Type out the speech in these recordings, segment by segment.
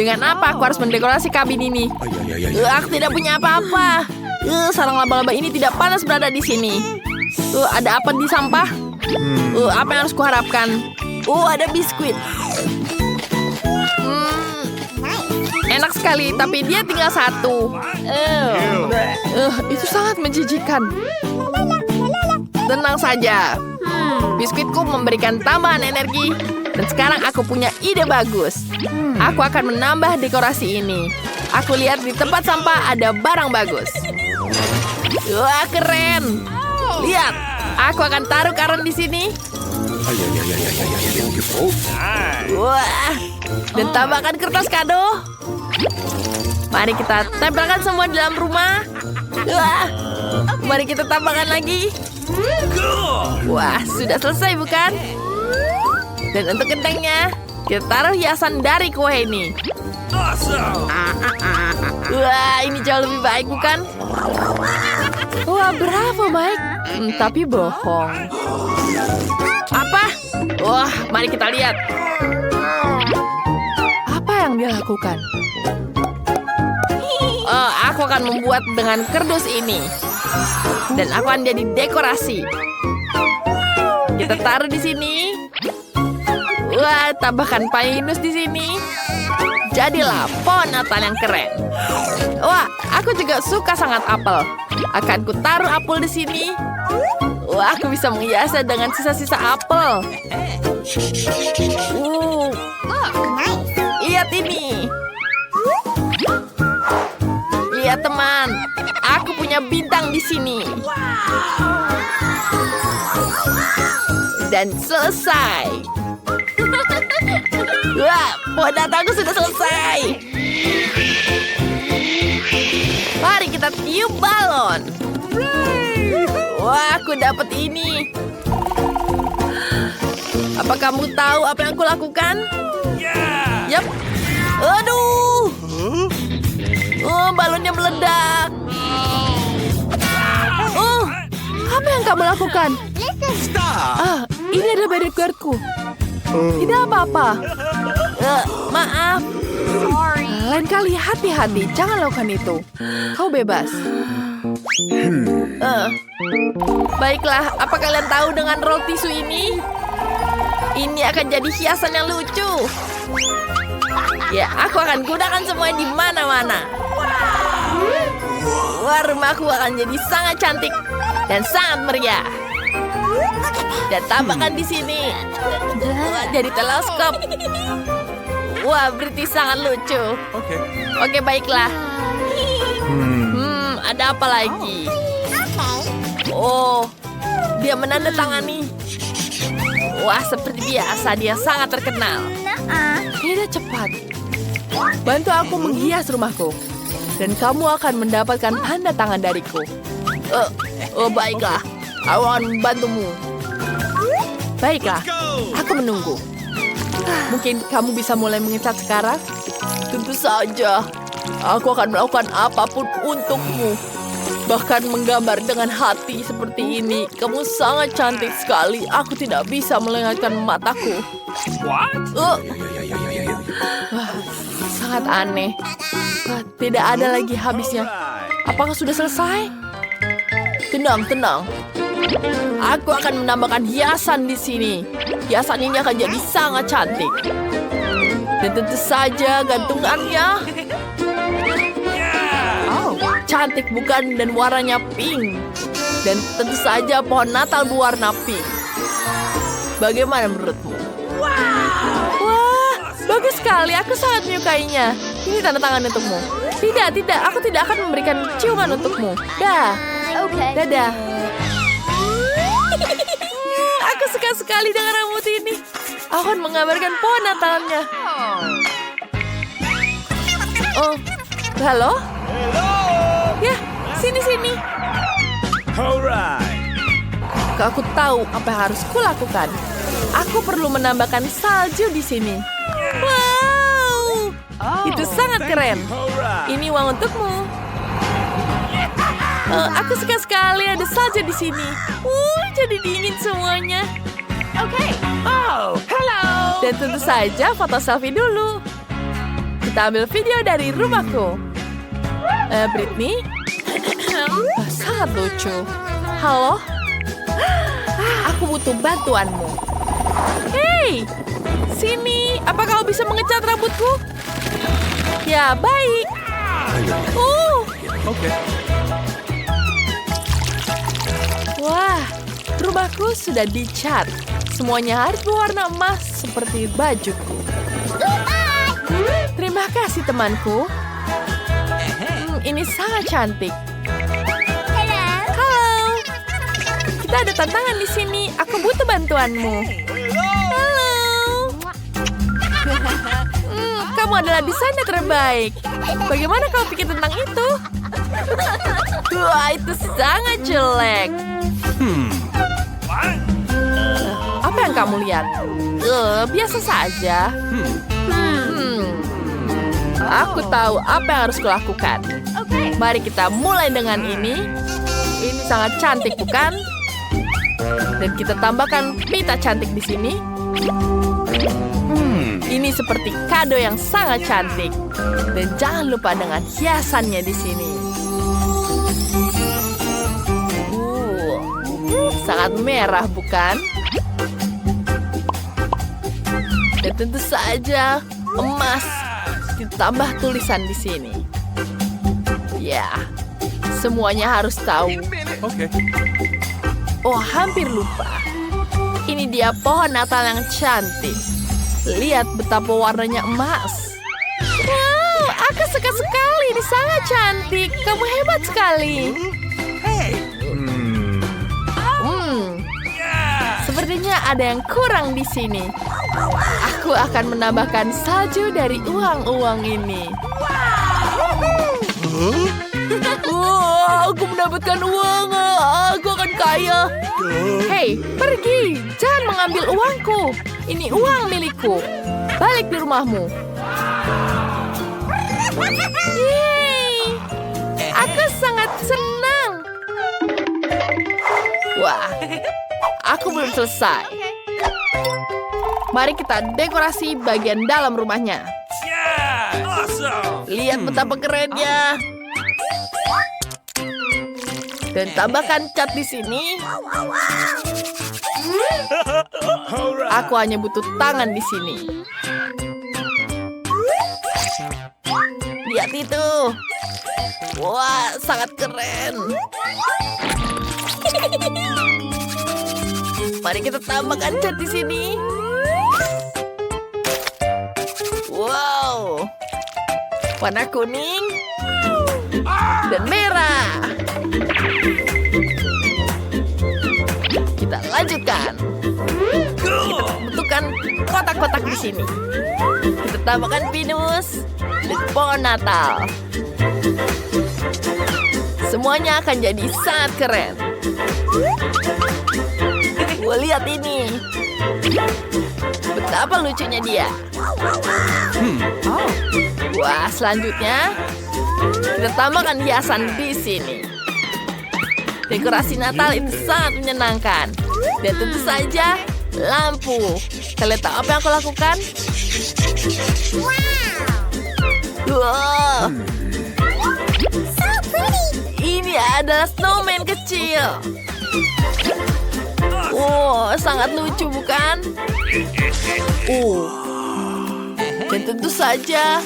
Dengan apa aku harus mendekorasi kabin ini? Aku tidak punya apa-apa. Sarang laba-laba ini tidak pantas berada di sini. Ada apa di sampah? Apa yang harus kuharapkan? Ada biskuit. Enak sekali, tapi dia tinggal satu. Itu sangat menjijikan. Tenang saja. Biskuitku memberikan tambahan energi. Dan sekarang aku punya ide bagus. Aku akan menambah dekorasi ini. Aku lihat di tempat sampah ada barang bagus. Wah, keren. Lihat, aku akan taruh karung di sini. Wah, dan tambahkan kertas kado. Mari kita tempelkan semua di dalam rumah. Wah, mari kita tambahkan lagi. Wah, sudah selesai bukan? Dan untuk gentengnya, kita taruh hiasan dari kue ini. Wah, ini jauh lebih baik bukan? Wah, bravo Mike. Tapi bohong. Apa? Wah, mari kita lihat. Apa yang dia lakukan? Aku akan membuat dengan kerdus ini. Dan aku akan jadi dekorasi. Kita taruh di sini. Wah, tambahkan pinus di sini. Jadilah pohon Natal yang keren. Wah, aku juga suka sangat apel. Akan ku taruh apel di sini. Wah, aku bisa menghiasnya dengan sisa-sisa apel. Lihat ini. Lihat teman, aku punya bintang di sini. Dan selesai. Wah, pohon Natalku sudah selesai. Mari kita tiup balon. Wah, aku dapat ini. Apa kamu tahu apa yang aku lakukan? Yap. Aduh. Balonnya meledak. Apa yang kamu lakukan? Ini adalah bodyguardku. Tidak apa-apa. Maaf. Lain kali hati-hati, jangan lakukan itu. Kau bebas. Baiklah, apa kalian tahu dengan roll tisu ini? Ini akan jadi hiasan yang lucu. Ya, aku akan gunakan semuanya di mana-mana. Wah, rumahku akan jadi sangat cantik dan sangat meriah. Dan tambahkan di sini. Wah, jadi teleskop. Wah, British sangat lucu. Oke, baiklah. Ada apa lagi? Dia menandatangani. Wah, seperti biasa dia sangat terkenal. Tidak cepat. Bantu aku menghias rumahku. Dan kamu akan mendapatkan tanda tangan dariku. Baiklah. Aku akan membantumu. Baiklah, aku menunggu. Mungkin kamu bisa mulai mengecat sekarang? Tentu saja. Aku akan melakukan apapun untukmu. Bahkan menggambar dengan hati seperti ini. Kamu sangat cantik sekali. Aku tidak bisa melengahkan mataku. Sangat aneh. Tidak ada lagi habisnya. Apakah sudah selesai? Tenang, tenang. Aku akan menambahkan hiasan di sini. Hiasan ini akan jadi sangat cantik. Dan tentu saja gantungannya. Cantik bukan? Dan warnanya pink. Dan tentu saja pohon Natal berwarna pink. Bagaimana menurutmu? Wah, bagus sekali. Aku sangat menyukainya. Ini tanda tangan untukmu. Tidak, tidak. Aku tidak akan memberikan ciuman untukmu. Dadah. Aku suka sekali dengan rambut ini. Aku akan menggambarkan pohon Natalnya. Halo? Ya, sini. Aku tahu apa yang harus kulakukan. Aku perlu menambahkan salju di sini. Wow, itu sangat keren. Ini uang untukmu. Aku suka sekali ada salju di sini. Jadi dingin semuanya. Halo. Dan tentu saja foto selfie dulu. kita ambil video dari rumahku. Britney? Sangat lucu. Halo? Aku butuh bantuanmu. Hei! Sini, apa kau bisa mengecat rambutku? Ya, baik. Oke. Wah, rumahku sudah dicat. Semuanya harus berwarna emas seperti bajuku. Terima kasih temanku. Ini sangat cantik. Halo. Kita ada tantangan di sini. Aku butuh bantuanmu. Halo. Kamu adalah desainer terbaik. Bagaimana kau pikir tentang itu? Wah, itu sangat jelek. Apa yang kamu lihat? Biasa saja. Aku tahu apa yang harus kulakukan. Mari kita mulai dengan ini. Ini sangat cantik, bukan? Dan kita tambahkan pita cantik di sini. Ini seperti kado yang sangat cantik. Dan jangan lupa dengan hiasannya di sini. Sangat merah, bukan? Dan tentu saja emas ditambah tulisan di sini. Ya, semuanya harus tahu. Oke. Oh, hampir lupa. Ini dia pohon Natal yang cantik. Lihat betapa warnanya emas. Wow, aku suka sekali. Ini sangat cantik. Kamu hebat sekali. Sepertinya ada yang kurang di sini. Aku akan menambahkan salju dari uang-uang ini. Wow, aku mendapatkan uang. Aku akan kaya. Hei, pergi. Jangan mengambil uangku. Ini uang milikku. Balik di rumahmu. Yeay. Aku sangat senang. Wah, aku belum selesai. Mari kita dekorasi bagian dalam rumahnya. Lihat betapa kerennya. Dan tambahkan cat di sini. Aku hanya butuh tangan di sini. Lihat itu. Wah, sangat keren. Mari kita tambahkan cat di sini. Wow. Warna kuning dan merah. Kita lanjutkan. Kita bentukkan kotak-kotak di sini. Kita tambahkan pinus dan pohon Natal. Semuanya akan jadi sangat keren. Wah, lihat ini. Betapa lucunya dia. Wah, selanjutnya kita tambahkan hiasan di sini. Dekorasi Natal itu sangat menyenangkan. Dan tentu saja lampu. Kalian tahu apa yang aku lakukan? Wow. Ini adalah snowman kecil. Wow, sangat lucu, bukan? Dan tentu saja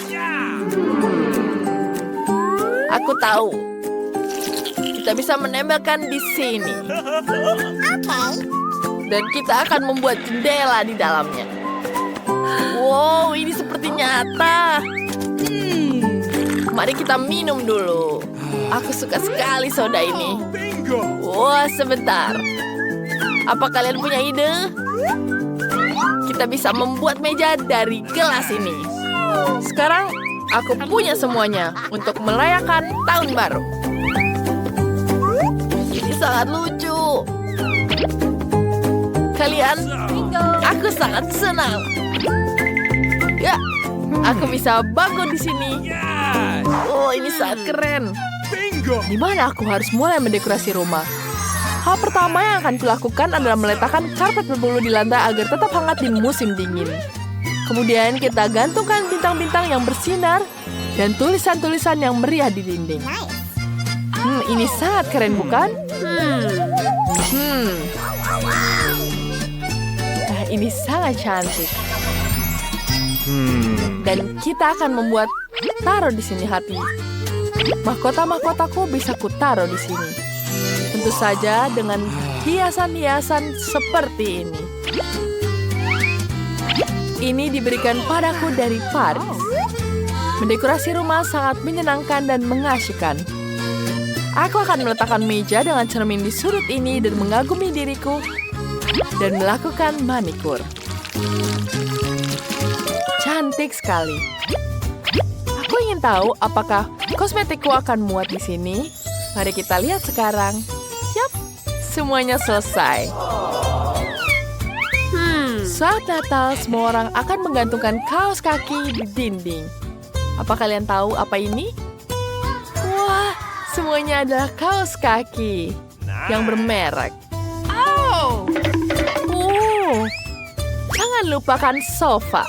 aku tahu kita bisa menembakkan di sini. Dan kita akan membuat jendela di dalamnya. Wow, ini seperti nyata. Mari kita minum dulu. Aku suka sekali soda ini. Wah, sebentar. Apa kalian punya ide? Kita bisa membuat meja dari gelas ini. Sekarang aku punya semuanya untuk merayakan tahun baru. Ini sangat lucu. Kalian, aku sangat senang. Ya, aku bisa bangun di sini. Oh, ini sangat keren. Di mana aku harus mulai mendekorasi rumah? Hal pertama yang akan kulakukan adalah meletakkan karpet berbulu di lantai agar tetap hangat di musim dingin. Kemudian kita gantungkan bintang-bintang yang bersinar dan tulisan-tulisan yang meriah di dinding. Ini sangat keren, bukan? Nah, ini sangat cantik. Dan kita akan membuat taruh di sini hati. Mahkota-mahkotaku bisa kutaruh di sini. Tentu saja dengan hiasan-hiasan seperti ini. Ini diberikan padaku dari Paris. Mendekorasi rumah sangat menyenangkan dan mengasyikkan. Aku akan meletakkan meja dengan cermin di sudut ini dan mengagumi diriku dan melakukan manikur. Cantik sekali. Aku ingin tahu apakah kosmetikku akan muat di sini. Mari kita lihat sekarang. Yap, semuanya selesai. Saat Natal, semua orang akan menggantungkan kaos kaki di dinding. Apa kalian tahu apa ini? Wah, semuanya adalah kaos kaki yang bermerek. Jangan lupakan sofa.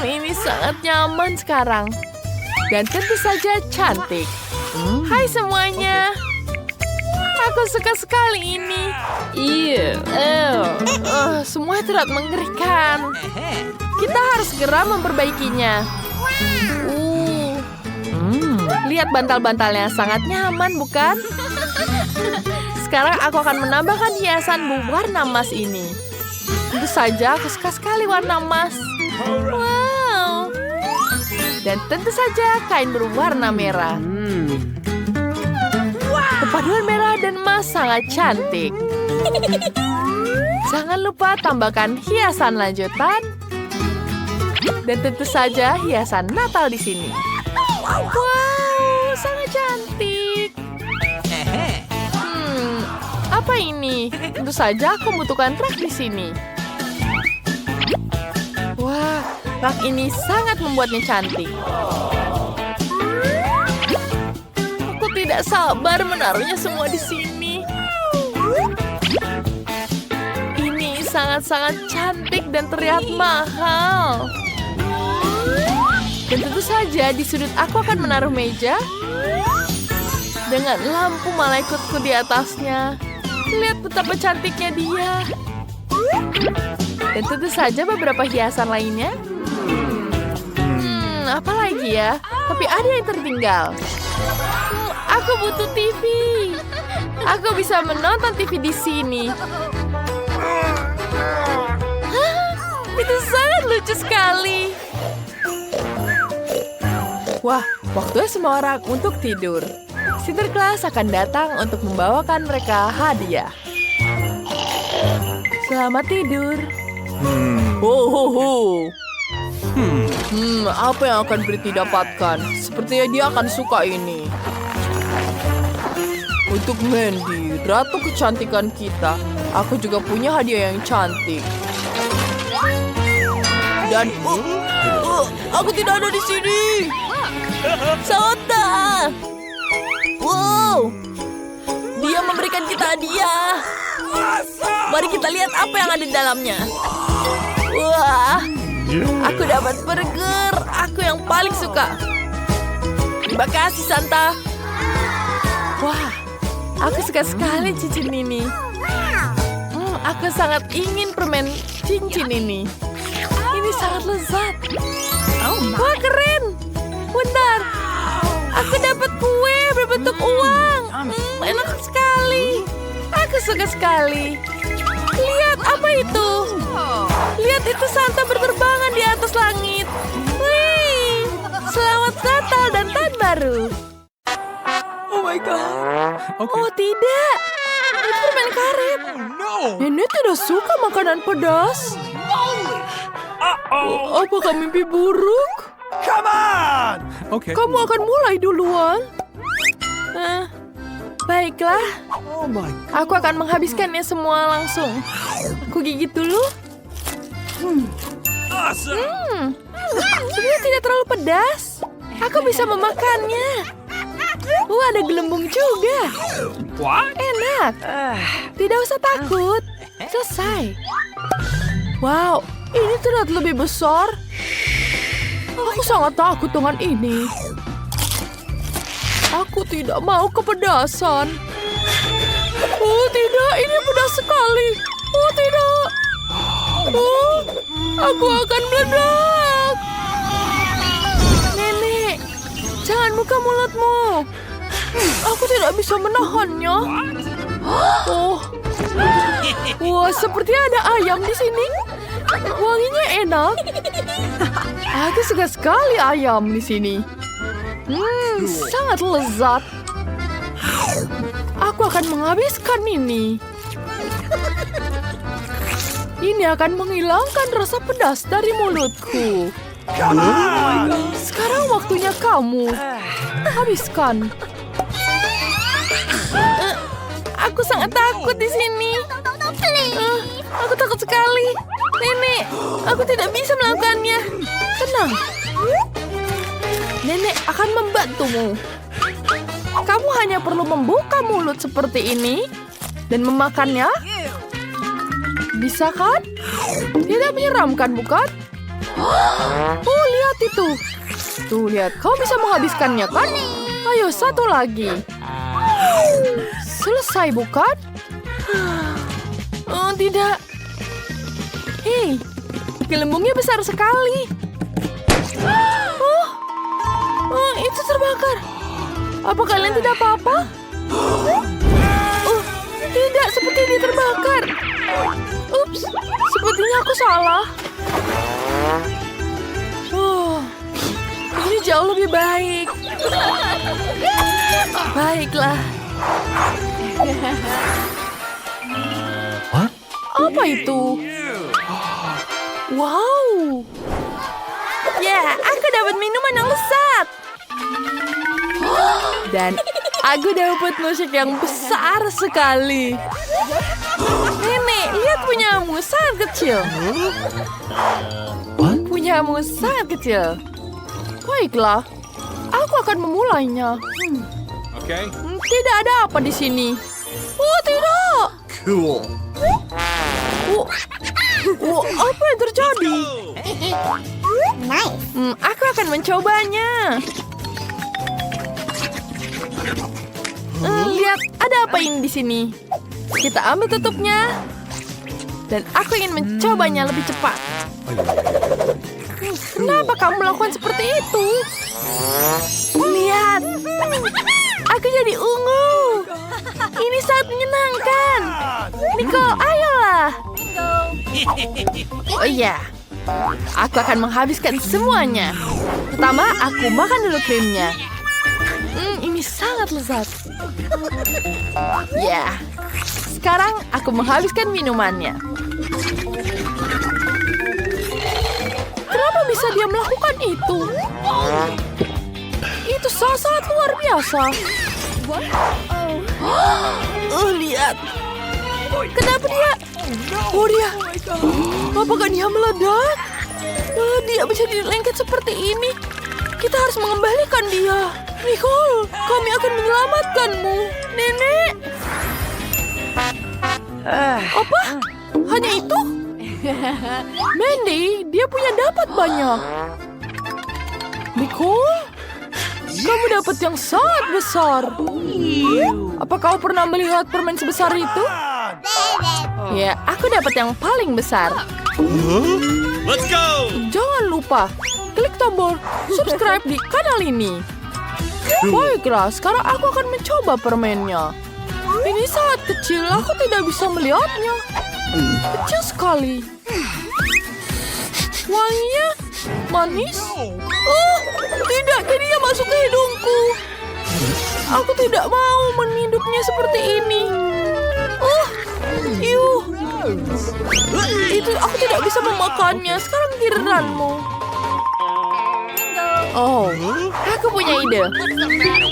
Ini sangat nyaman sekarang. Dan tentu saja cantik. Hai semuanya. Aku suka sekali ini. Semua terlihat mengerikan. Kita harus segera memperbaikinya. Lihat bantal-bantalnya, sangat nyaman, bukan? Sekarang aku akan menambahkan hiasan berwarna emas ini. Tentu saja aku suka sekali warna emas. Wow. Dan tentu saja kain berwarna merah. Perpaduan merah dan emas sangat cantik. Jangan lupa tambahkan hiasan lanjutan. Dan tentu saja hiasan Natal di sini. Wow, sangat cantik. Apa ini? Tentu saja aku membutuhkan rak di sini. Wah, rak ini sangat membuatnya cantik. Aku tidak sabar menaruhnya semua di sini. Ini sangat-sangat cantik dan terlihat mahal. Dan tentu saja di sudut aku akan menaruh meja dengan lampu malaikutku di atasnya. Lihat betapa cantiknya dia. Dan tentu saja beberapa hiasan lainnya. Apa lagi ya? Tapi ada yang tertinggal. Aku butuh TV. Aku bisa menonton TV di sini. Itu sangat lucu sekali. Wah, waktunya semua orang untuk tidur. Sinterklas akan datang untuk membawakan mereka hadiah. Selamat tidur. Apa yang akan Pretty dapatkan? Sepertinya dia akan suka ini. Untuk Mandy, ratu kecantikan kita. Aku juga punya hadiah yang cantik. Dan aku tidak ada di sini. Sota. Wow. Dia memberikan kita hadiah. Mari kita lihat apa yang ada di dalamnya. Wah. Aku dapat burger. Aku yang paling suka. Terima kasih, Santa. Wah. Aku suka sekali cincin ini. Aku sangat ingin permen cincin ini. Ini sangat lezat. Wah, keren. Bentar. Aku dapat kue berbentuk uang. Enak sekali. Aku suka sekali. Lihat, apa itu? Lihat, itu Santa berterbangan di atas langit. Wih, selamat Natal dan tahun baru. Oh my God. Oh tidak. Itu permen karet. Nenek tidak suka makanan pedas. Apakah mimpi buruk? Come on! Okay. Kamu akan mulai duluan. Baiklah. Oh my. Aku akan menghabiskannya semua langsung. Aku gigit dulu. Awesome. Sebenarnya tidak terlalu pedas. Aku bisa memakannya. Ada gelembung juga. What? Enak. Tidak usah takut. Selesai. Wow, Ini terlihat lebih besar. Aku sangat takut dengan ini. Aku tidak mau kepedasan. Oh tidak, ini pedas sekali. Oh tidak. Oh, aku akan meledak. Nenek, jangan buka mulutmu. Aku tidak bisa menahannya. Oh, wah, seperti ada ayam di sini. Wanginya enak. Aku suka sekali ayam di sini. Sangat lezat. Aku akan menghabiskan ini. Ini akan menghilangkan rasa pedas dari mulutku. Sekarang waktunya kamu. Habiskan. Aku sangat takut di sini. Aku takut sekali. Nenek, aku tidak bisa melakukannya. Tenang. Nenek akan membantumu. Kamu hanya perlu membuka mulut seperti ini dan memakannya. Bisa kan? Tidak menyeramkan, bukan? Oh, lihat itu. Tuh, lihat. Kau bisa menghabiskannya, kan? Ayo, satu lagi. Selesai, bukan? Oh, tidak. Hei, gelembungnya besar sekali. Oh, itu terbakar. Apa kalian tidak apa-apa? Oh, tidak, seperti ini terbakar. Ups, sepertinya aku salah. Oh, ini jauh lebih baik. Baiklah. Apa itu? Wow. Ya, aku dapat minuman yang lezat. Dan aku dapat milkshake yang besar sekali. Nenek, lihat punyamu sangat kecil. Punyamu sangat kecil. Baiklah, aku akan memulainya. Okay. Tidak ada apa di sini. Oh, tidak. Cool. Apa yang terjadi? Aku akan mencobanya. Lihat, ada apa ini di sini? Kita ambil tutupnya. Dan aku ingin mencobanya lebih cepat. Kenapa kamu melakukan seperti itu? Lihat, aku jadi ungu. Ini sangat menyenangkan. Nicole, ayolah. Oh iya, aku akan menghabiskan semuanya. Pertama, aku makan dulu krimnya. Ini sangat lezat. Ya, sekarang aku menghabiskan minumannya. Kenapa bisa dia melakukan itu? Itu sangat luar biasa. Lihat. Kenapa dia? Oh, dia. Apakah dia meledak? Dia bisa dilengket seperti ini. Kita harus mengembalikan dia. Nicole, kami akan menyelamatkanmu. Nenek. Apa? Hanya itu? Mandy, dia punya dapat banyak. Nicole, kamu dapat yang sangat besar. Apa kau pernah melihat permen sebesar itu? Ya, aku dapat yang paling besar. Let's go. Jangan lupa klik tombol subscribe di kanal ini. Baiklah, sekarang aku akan mencoba permennya. Ini sangat kecil, aku tidak bisa melihatnya. Kecil sekali. Wanginya manis. Oh, tidak, jadinya masuk ke hidungku. Aku tidak mau menghidupnya seperti ini. Oh, iuh. Itu aku tidak bisa memakannya. Sekarang giliranmu. Oh, aku punya ide.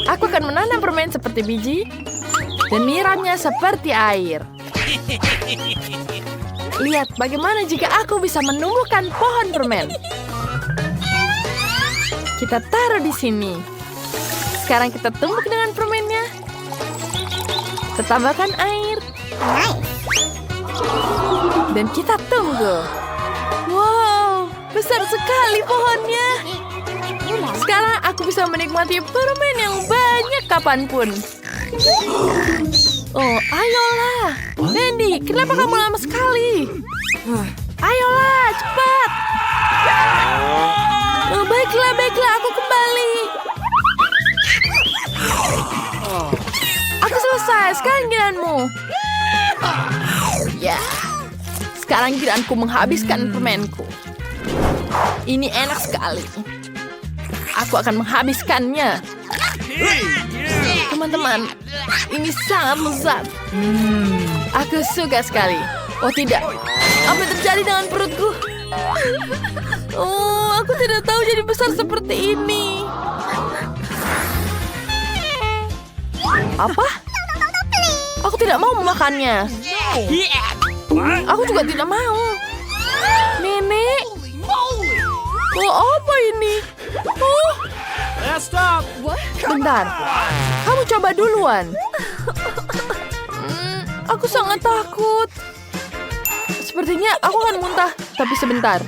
Aku akan menanam permen seperti biji dan menyiramnya seperti air. Lihat bagaimana jika aku bisa menumbuhkan pohon permen. Kita taruh di sini. Sekarang kita tumbuk dengan permennya. Kita tambahkan air. Dan kita tunggu. Wow. besar sekali pohonnya. Sekarang aku bisa menikmati permen yang banyak kapanpun. Oh, ayolah. Mandy, kenapa kamu lama sekali? Ayolah, cepat. Oh, baiklah, aku kembali. Aku selesai, sekarang giliranmu. Ya, sekarang giliranku menghabiskan permenku. Ini enak sekali. Aku akan menghabiskannya. Teman-teman, ini sangat lezat. Aku suka sekali. Oh tidak, apa yang terjadi dengan perutku? Oh, aku tidak tahu jadi besar seperti ini. Apa? Aku tidak mau memakannya. Aku juga tidak mau. Nenek. Oh, apa ini? Oh, Stop. bentar. Kamu coba duluan. Aku sangat takut. Sepertinya aku akan muntah. Tapi sebentar.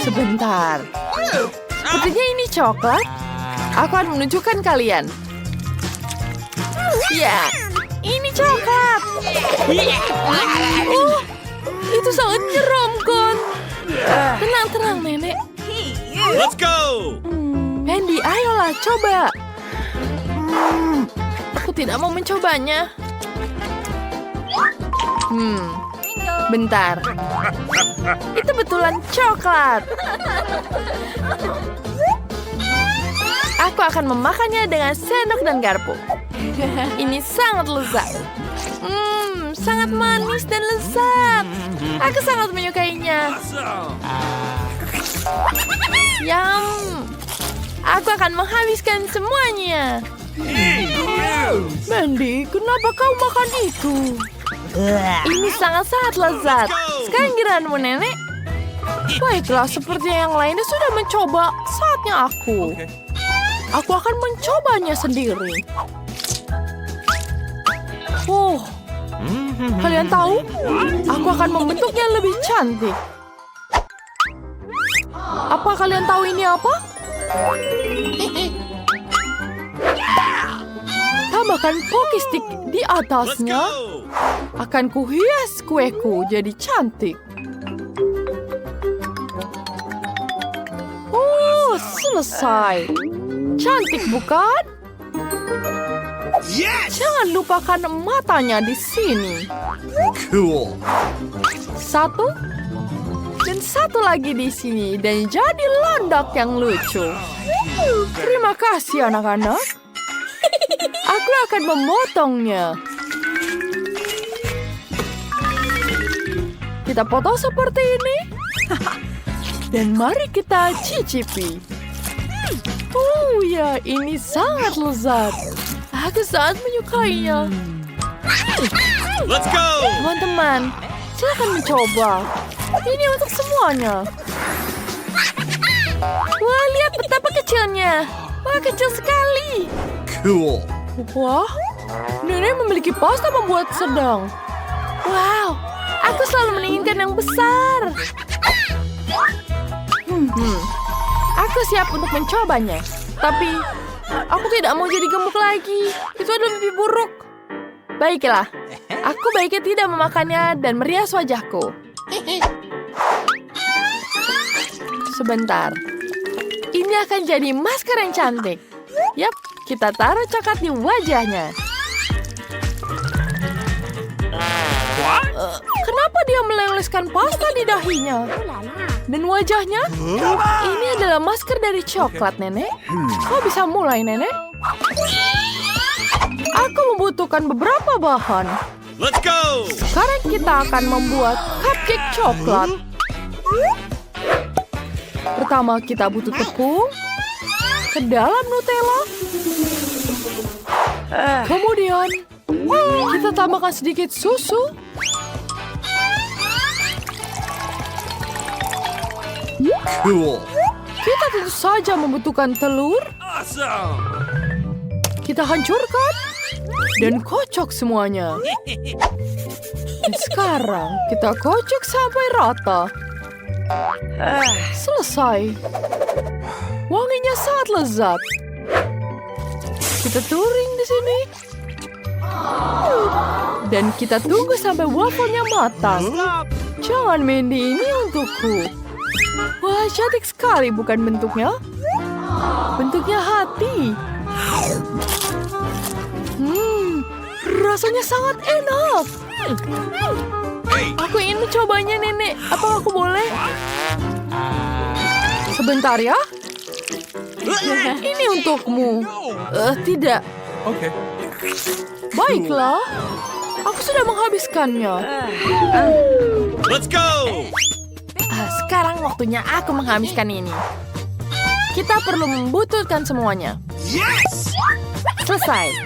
Sebentar. Sepertinya ini coklat. Aku akan menunjukkan kalian. Ya, ini coklat. Oh, itu sangat menyeramkan. Tenang, nenek. Let's go. Mandy, ayolah, coba. Aku tidak mau mencobanya. Bentar. Itu betulan coklat. Aku akan memakannya dengan sendok dan garpu. Ini sangat lezat. Sangat manis dan lezat. Aku sangat menyukainya. Yum. Aku akan menghabiskan semuanya. Mandy, kenapa kau makan itu? Ini sangat-sangat lezat. Sekarang giliranmu, nenek. Baiklah, seperti yang lainnya sudah mencoba, saatnya aku. Aku akan mencobanya sendiri. Oh, kalian tahu? Aku akan membentuknya lebih cantik. Apa kalian tahu ini apa? Tambahkan poki stick di atasnya. Akan kuhias kueku jadi cantik. Oh, selesai. Cantik bukan? Jangan lupakan matanya di sini. Cool. Satu. Dan satu lagi di sini. Dan jadi landak yang lucu. Terima kasih anak-anak. Aku akan memotongnya. Kita potong seperti ini. Dan mari kita cicipi. Oh ya, ini sangat lezat. Aku sangat menyukainya. Let's go. Teman-teman, silakan mencoba. Ini untuk semuanya. Wah, lihat betapa kecilnya. Wah, kecil sekali. Cool. Wah, nenek memiliki pasta membuat sedang. Wow, aku selalu menginginkan yang besar. Aku siap untuk mencobanya. Tapi, aku tidak mau jadi gemuk lagi. Itu adalah lebih buruk. Baiklah, aku baiknya tidak memakannya dan merias wajahku. Sebentar. Ini akan jadi masker yang cantik. Yap, kita taruh coklat di wajahnya. Kenapa dia meleleskan pasta di dahinya? Dan wajahnya? Ini adalah masker dari coklat, nenek. Kau bisa mulai, nenek? Aku membutuhkan beberapa bahan. Let's go. Sekarang kita akan membuat cupcake coklat. Pertama kita butuh tepung ke dalam Nutella. Kemudian kita tambahkan sedikit susu. Cool. Kita tentu saja membutuhkan telur. Awesome. Kita hancurkan dan kocok semuanya. Dan sekarang kita kocok sampai rata. Selesai. Wanginya sangat lezat. Kita touring di sini. Dan kita tunggu sampai wafelnya matang. Jangan, Mandy, ini untukku. Wah, cantik sekali bukan bentuknya? Bentuknya hati. Rasanya sangat enak. Aku ingin mencobanya, Nenek. Apa aku boleh? Sebentar ya. Ini untukmu. Tidak. Okay. Baiklah. Aku sudah menghabiskannya. Let's go! Sekarang waktunya aku menghabiskan ini. Kita perlu membutulkan semuanya. Yes! Selesai.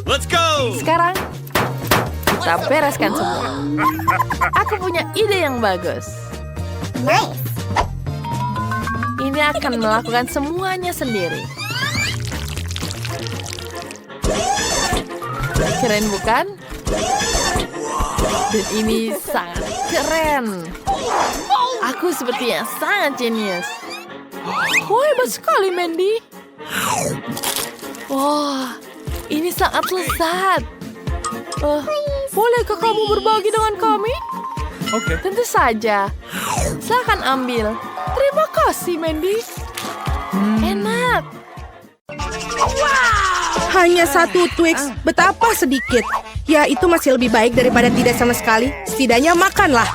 Let's go! Sekarang kita bereskan semua. Aku punya ide yang bagus. Ini akan melakukan semuanya sendiri. Keren bukan? Dan ini sangat keren. Aku sepertinya sangat jenius. Wah, hebat sekali, Mandy. Wah, ini sangat lezat. Bolehkah kamu berbagi dengan kami? Okay. Tentu saja. Silakan ambil. Terima kasih, Mandy. Enak. Hanya satu Twix, betapa sedikit. Ya, itu masih lebih baik daripada tidak sama sekali. Setidaknya makanlah.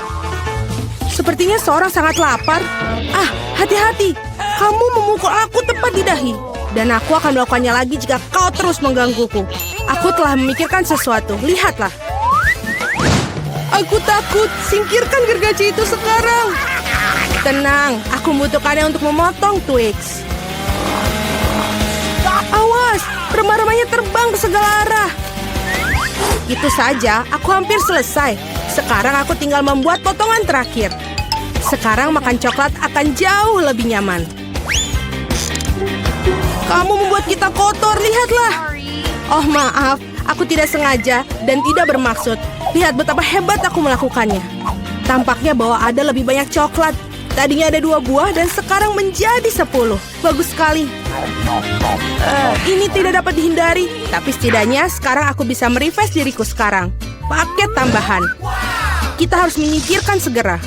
Sepertinya seorang sangat lapar. Hati-hati. Kamu memukul aku tepat di dahi. Dan aku akan melakukannya lagi jika kau terus menggangguku. Aku telah memikirkan sesuatu. Lihatlah. Aku takut. Singkirkan gergaji itu sekarang. Tenang, aku membutuhkannya untuk memotong Twix. Awas, remah-remahnya terbang ke segala arah. Itu saja, aku hampir selesai. Sekarang aku tinggal membuat potongan terakhir. Sekarang makan coklat akan jauh lebih nyaman. Kamu membuat kita kotor, lihatlah. Oh, maaf, aku tidak sengaja dan tidak bermaksud. Lihat betapa hebat aku melakukannya. Tampaknya bahwa ada lebih banyak coklat. Tadinya ada 2 buah dan sekarang menjadi 10. Bagus sekali. Ini tidak dapat dihindari. Tapi setidaknya sekarang aku bisa merefresh diriku sekarang. Paket tambahan. Kita harus menyingkirkan segera.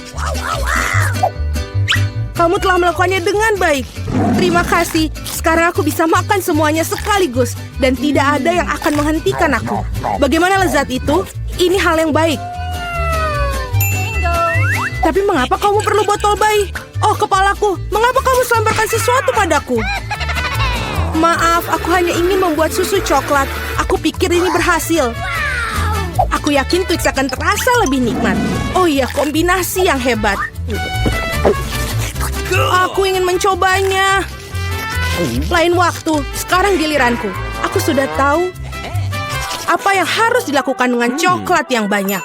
Kamu telah melakukannya dengan baik. Terima kasih. Sekarang aku bisa makan semuanya sekaligus. Dan tidak ada yang akan menghentikan aku. Bagaimana lezat itu? Ini hal yang baik. Tapi mengapa kamu perlu botol bayi? Oh, kepalaku. Mengapa kamu selemparkan sesuatu padaku? Maaf, aku hanya ingin membuat susu coklat. Aku pikir ini berhasil. Aku yakin Twix akan terasa lebih nikmat. Oh iya, kombinasi yang hebat. Aku ingin mencobanya. Lain waktu, sekarang giliranku. Aku sudah tahu apa yang harus dilakukan dengan coklat yang banyak.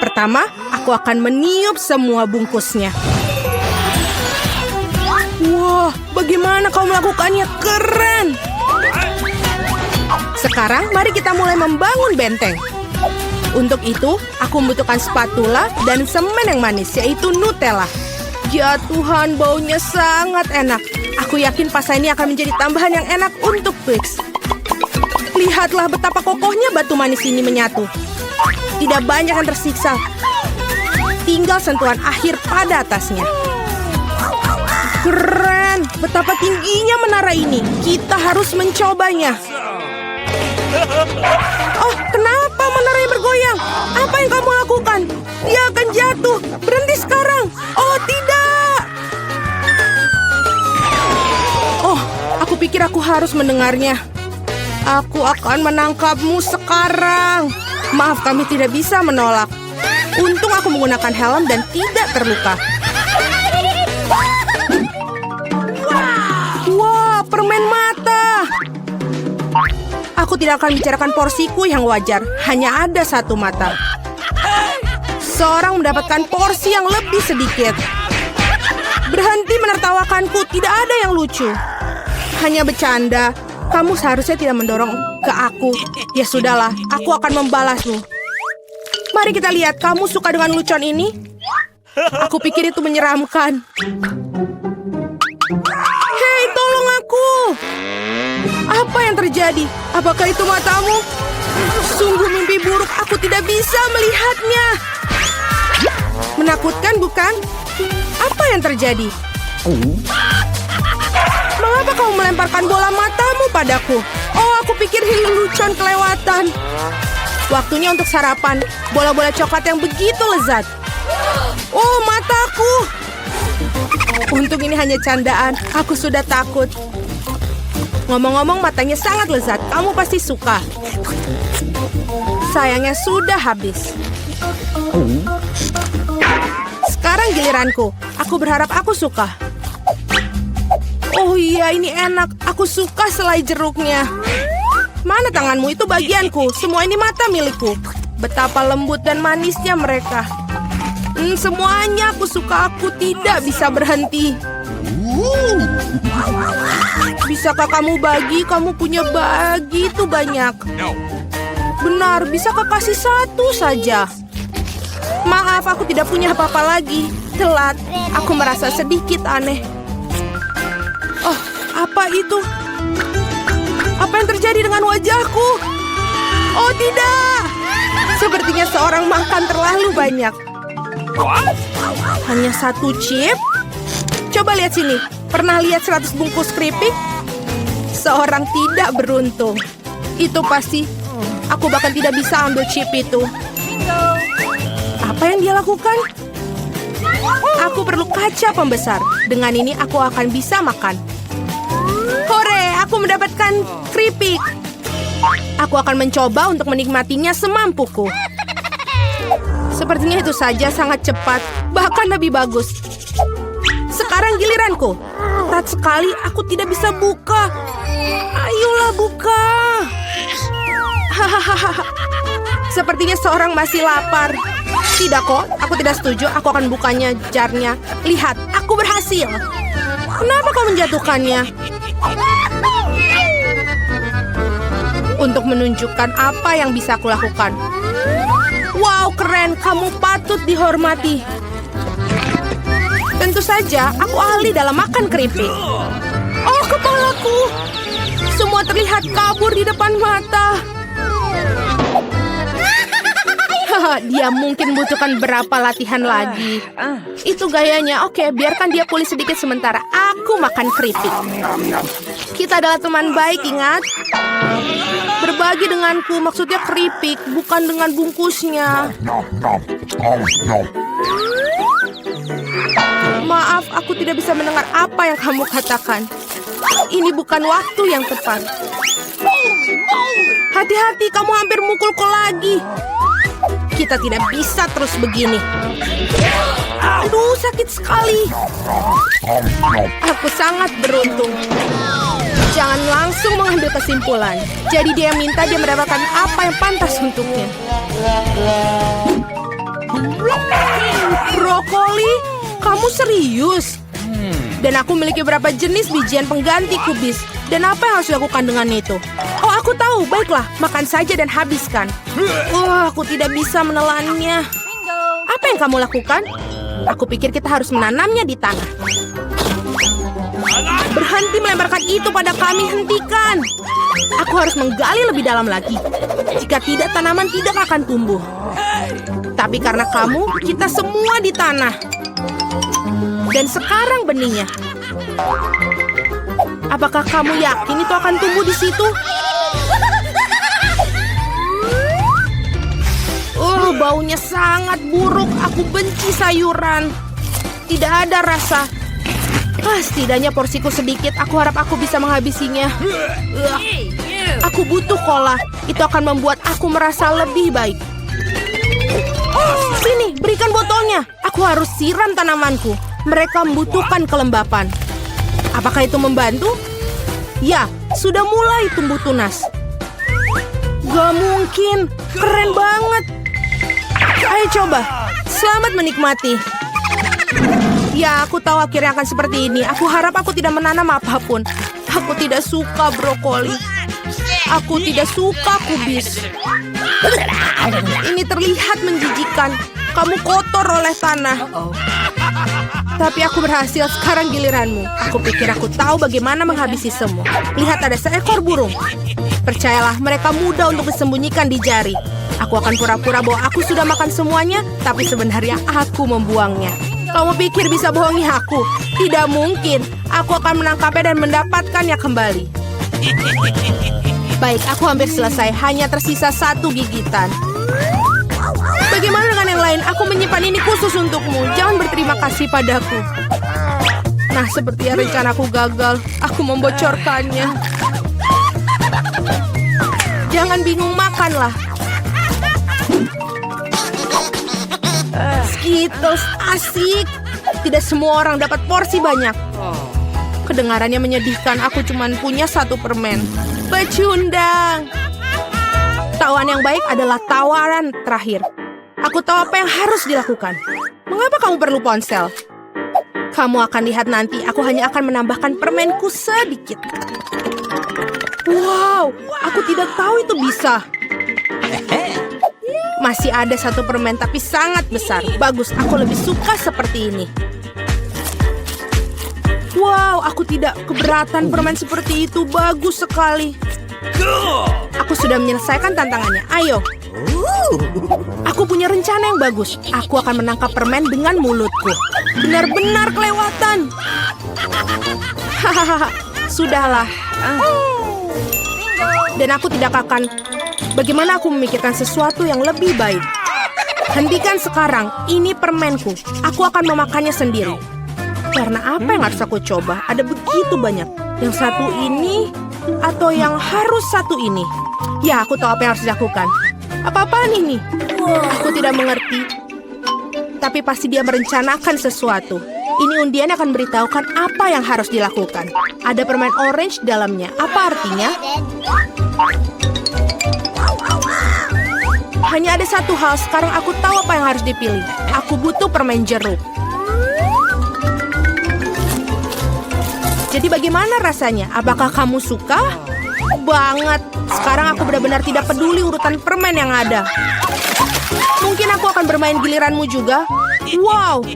Pertama, aku akan meniup semua bungkusnya. Wah, bagaimana kau melakukannya? Keren! Sekarang, mari kita mulai membangun benteng. Untuk itu, aku membutuhkan spatula dan semen yang manis, yaitu Nutella. Ya Tuhan, baunya sangat enak. Aku yakin pasta ini akan menjadi tambahan yang enak untuk Twix. Lihatlah betapa kokohnya batu manis ini menyatu. Tidak banyak yang tersiksa. Tinggal sentuhan akhir pada atasnya. Keren! Betapa tingginya menara ini. Kita harus mencobanya. Oh, kenapa menaranya bergoyang? Apa yang kamu lakukan? Dia akan jatuh. Berhenti sekarang. Oh, tidak. Oh, aku pikir aku harus mendengarnya. Aku akan menangkapmu sekarang. Maaf, kami tidak bisa menolak. Untung aku menggunakan helm dan tidak terluka. Wah, permen mata. Aku tidak akan bicarakan porsiku yang wajar. Hanya ada 1 mata. Seorang mendapatkan porsi yang lebih sedikit. Berhenti menertawakanku. Tidak ada yang lucu. Hanya bercanda. Kamu seharusnya tidak mendorong ke aku. Ya sudahlah, aku akan membalasmu. Mari kita lihat, kamu suka dengan lucuan ini? Aku pikir itu menyeramkan. Hei, tolong aku! Apa yang terjadi? Apakah itu matamu? Sungguh mimpi buruk, aku tidak bisa melihatnya. Menakutkan, bukan? Apa yang terjadi? Mengapa kau melemparkan bola matamu padaku? Oh, aku pikir lelucon kelewatan. Waktunya untuk sarapan. Bola-bola coklat yang begitu lezat. Oh, mataku! Untung ini hanya candaan. Aku sudah takut. Ngomong-ngomong, matanya sangat lezat. Kamu pasti suka. Sayangnya sudah habis. Sekarang giliranku. Aku berharap aku suka. Oh iya, ini enak. Aku suka selai jeruknya. Mana tanganmu? Itu bagianku. Semua ini mata milikku. Betapa lembut dan manisnya mereka. Semuanya aku suka. Aku tidak bisa berhenti. Bisakah kamu bagi? Kamu punya begitu banyak. Benar, bisakah kasih satu saja? Maaf, aku tidak punya apa-apa lagi. Telat. Aku merasa sedikit aneh. Oh, apa itu? Apa yang terjadi dengan wajahku? Oh, tidak. Sepertinya seorang makan terlalu banyak. Hanya satu chip? Coba lihat sini. Pernah lihat 100 bungkus keripik? Seorang tidak beruntung. Itu pasti. Aku bahkan tidak bisa ambil chip itu. Apa yang dia lakukan? Aku perlu kaca pembesar. Dengan ini aku akan bisa makan. Hore, aku mendapatkan keripik. Aku akan mencoba untuk menikmatinya semampuku. Sepertinya itu saja sangat cepat. Bahkan lebih bagus. Sekarang giliranku. Ketat sekali, aku tidak bisa buka. Ayolah buka. Hahaha. Sepertinya seorang masih lapar. Tidak kok, aku tidak setuju. Aku akan bukanya jarnya. Lihat, aku berhasil. Kenapa kau menjatuhkannya? Untuk menunjukkan apa yang bisa aku lakukan. Wow, keren. Kamu patut dihormati. Tentu saja, aku ahli dalam makan keripik. Oh, kepalaku. Semua terlihat kabur di depan mata. Dia mungkin butuhkan berapa latihan lagi. Itu gayanya. Oke, biarkan dia pulih sedikit sementara. Aku makan keripik. Kita adalah teman baik, ingat? Berbagi denganku, maksudnya keripik, bukan dengan bungkusnya. Maaf, aku tidak bisa mendengar apa yang kamu katakan. Ini bukan waktu yang tepat. Hati-hati, kamu hampir mukulku lagi. Kita tidak bisa terus begini. Aduh, sakit sekali. Aku sangat beruntung. Jangan langsung mengambil kesimpulan. Jadi dia minta dia mendapatkan apa yang pantas untuknya. Brokoli? Kamu serius? Dan aku memiliki beberapa jenis bijian pengganti kubis. Dan apa yang harus dilakukan dengan itu? Oh, aku tahu. Baiklah, makan saja dan habiskan. Aku tidak bisa menelannya. Apa yang kamu lakukan? Aku pikir kita harus menanamnya di tanah. Berhenti melemparkan itu pada kami, hentikan. Aku harus menggali lebih dalam lagi. Jika tidak, tanaman tidak akan tumbuh. Tapi karena kamu, kita semua di tanah. Dan sekarang benihnya. Apakah kamu yakin itu akan tumbuh di situ? Baunya sangat buruk. Aku benci sayuran. Tidak ada rasa. Setidaknya porsiku sedikit. Aku harap aku bisa menghabisinya. Aku butuh cola. Itu akan membuat aku merasa lebih baik. Sini, berikan botolnya. Aku harus siram tanamanku. Mereka membutuhkan kelembapan. Apakah itu membantu? Ya, sudah mulai tumbuh tunas. Gak mungkin. Keren banget. Ayo coba. Selamat menikmati. Ya, aku tahu akhirnya akan seperti ini. Aku harap aku tidak menanam apapun. Aku tidak suka brokoli. Aku tidak suka kubis. Ini terlihat menjijikan. kamu kotor oleh tanah. Tapi aku berhasil, sekarang giliranmu. Aku pikir aku tahu bagaimana menghabisi semua. Lihat, ada seekor burung. Percayalah, mereka mudah untuk disembunyikan di jari. Aku akan pura-pura bahwa aku sudah makan semuanya, tapi sebenarnya aku membuangnya. Kamu pikir bisa bohongi aku? Tidak mungkin. Aku akan menangkapnya dan mendapatkannya kembali. Baik, aku hampir selesai. Hanya tersisa 1 gigitan. Bagaimana dengan yang lain? Aku menyimpan ini khusus untukmu. Jangan berterima kasih padaku. Nah, sepertinya rencanaku gagal. Aku membocorkannya. Jangan bingung, makanlah. Skittles, asik. Tidak semua orang dapat porsi banyak. Kedengarannya menyedihkan. Aku cuma punya 1 permen. Pecundang. Tawaran yang baik adalah tawaran terakhir. Aku tahu apa yang harus dilakukan. Mengapa kamu perlu ponsel? Kamu akan lihat nanti, aku hanya akan menambahkan permenku sedikit. Wow, aku tidak tahu itu bisa. Masih ada 1 permen, tapi sangat besar. Bagus, aku lebih suka seperti ini. Wow, aku tidak keberatan permen seperti itu. Bagus sekali. Aku sudah menyelesaikan tantangannya. Ayo. Aku punya rencana yang bagus. Aku akan menangkap permen dengan mulutku. Benar-benar kelewatan. Hahaha. Sudahlah. Dan aku tidak akan... Bagaimana aku memikirkan sesuatu yang lebih baik? Hentikan sekarang. Ini permenku. Aku akan memakannya sendiri. Karena apa yang harus aku coba? Ada begitu banyak. Yang satu ini atau yang harus satu ini? Ya, aku tahu apa yang harus dilakukan. Apa-apaan ini? Aku tidak mengerti. Tapi pasti dia merencanakan sesuatu. Ini undian akan beritahukan apa yang harus dilakukan. Ada permen orange dalamnya. Apa artinya? Hanya ada satu hal. Sekarang aku tahu apa yang harus dipilih. Aku butuh permen jeruk. Jadi bagaimana rasanya? Apakah kamu suka? Banget. Sekarang aku benar-benar tidak peduli urutan permen yang ada. Mungkin aku akan bermain giliranmu juga. Wow,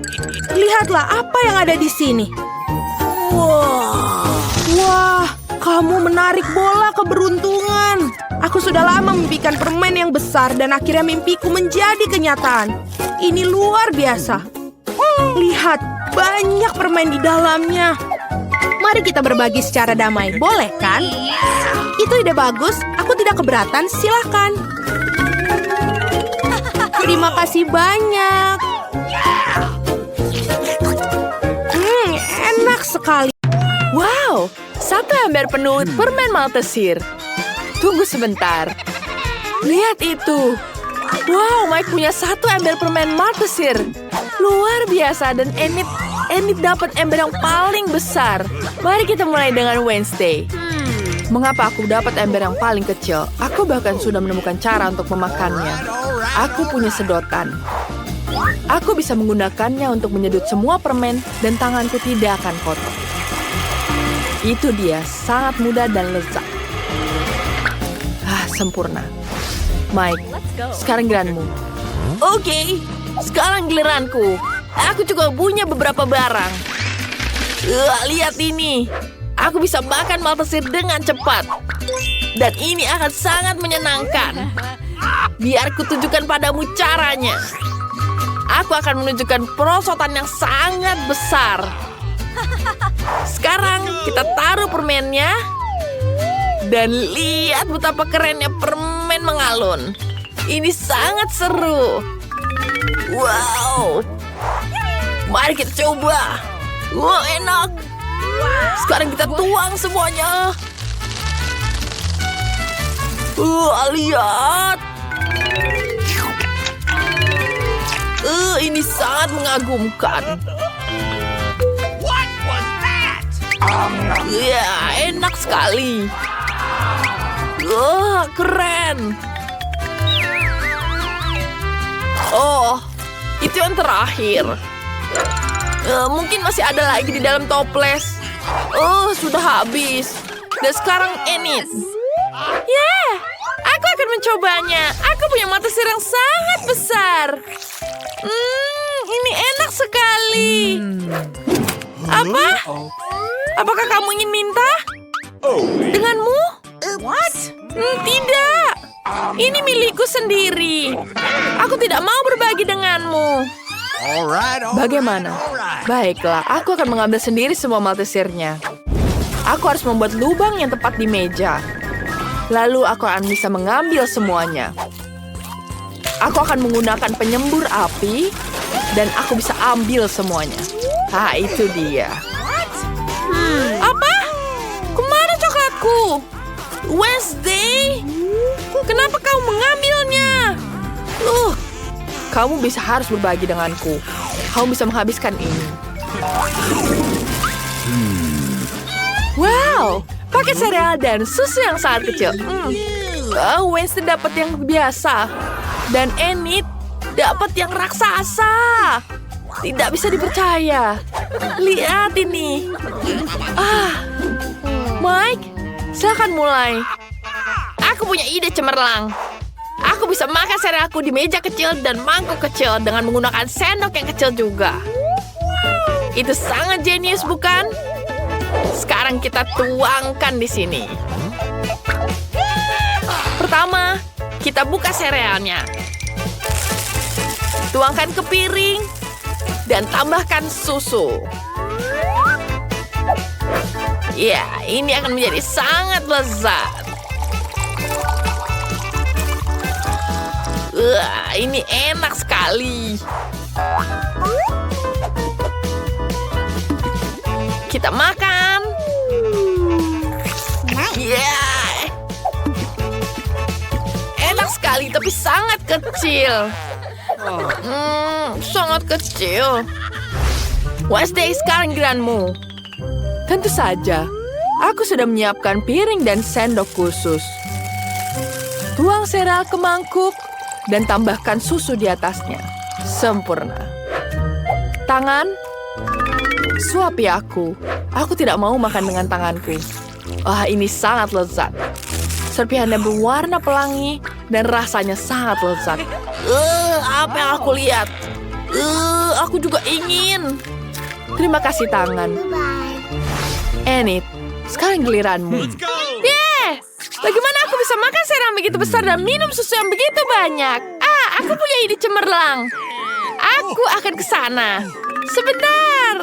lihatlah apa yang ada di sini. Wah, kamu menarik bola keberuntungan. Aku sudah lama memimpikan permen yang besar dan akhirnya mimpiku menjadi kenyataan. Ini luar biasa. Lihat, banyak permen di dalamnya. Mari kita berbagi secara damai, boleh kan? Itu ide bagus, aku tidak keberatan, silakan. Terima kasih banyak. Enak sekali. Wow, 1 ember penuh permen Maltesir. Tunggu sebentar. Lihat itu. Wow, Mike punya 1 ember permen Maltesir. Luar biasa dan Enid dapat ember yang paling besar. Mari kita mulai dengan Wednesday. Mengapa aku dapat ember yang paling kecil? Aku bahkan sudah menemukan cara untuk memakannya. Aku punya sedotan. Aku bisa menggunakannya untuk menyedot semua permen dan tanganku tidak akan kotor. Itu dia, sangat mudah dan lezat. Sempurna. Mike, sekarang giliranmu. Oke, sekarang giliranku. Aku juga punya beberapa barang. Lihat ini. Aku bisa makan Maltesir dengan cepat. Dan ini akan sangat menyenangkan. Biar kutunjukkan padamu caranya. Aku akan menunjukkan perosotan yang sangat besar. Sekarang kita taruh permennya. Dan lihat betapa kerennya permen mengalun. Ini sangat seru. Wow. Mari kita coba. Wow, enak. Sekarang kita tuang semuanya. Lihat. Ini sangat mengagumkan. What was that? Ya, enak sekali. Keren. Oh, itu yang terakhir. Mungkin masih ada lagi di dalam toples. Sudah habis. Dan sekarang Enid. Aku akan mencobanya. Aku punya Maltesir yang sangat besar. Ini enak sekali. Apa? Apakah kamu ingin minta? Denganmu? Tidak. Ini milikku sendiri. Aku tidak mau berbagi denganmu. Bagaimana? Baiklah, aku akan mengambil sendiri semua Maltesernya. Aku harus membuat lubang yang tepat di meja. Lalu aku akan bisa mengambil semuanya. Aku akan menggunakan penyembur api, dan aku bisa ambil semuanya. Itu dia. Apa? Kemana coklatku? Wednesday? Kenapa kau mengambilnya? Kamu harus berbagi denganku. Kamu bisa menghabiskan ini. Wow, pakai sereal dan susu yang sangat kecil. Wednesday dapat yang biasa. Dan Enid dapat yang raksasa. Tidak bisa dipercaya. Lihat ini. Mike, silakan mulai. Aku punya ide cemerlang. Aku bisa makan serealku di meja kecil dan mangkuk kecil dengan menggunakan sendok yang kecil juga. Itu sangat jenius, bukan? Sekarang kita tuangkan di sini. Pertama, kita buka serealnya. Tuangkan ke piring dan tambahkan susu. Ya, ini akan menjadi sangat lezat. Ini enak sekali. Kita makan. Enak sekali, tapi sangat kecil. Sangat kecil. Wednesday, sekarang giliranmu. Tentu saja. Aku sudah menyiapkan piring dan sendok khusus. Tuang sereal ke mangkuk dan tambahkan susu di atasnya. Sempurna. Tangan. Suapi aku. Aku tidak mau makan dengan tanganku. Ini sangat lezat. Serpihannya berwarna pelangi dan rasanya sangat lezat. Apa yang aku lihat? Aku juga ingin. Terima kasih tangan. Enid, sekarang giliranmu. Bagaimana aku bisa makan sereal begitu besar dan minum susu yang begitu banyak? Aku punya ide cemerlang. Aku akan ke sana. Sebentar.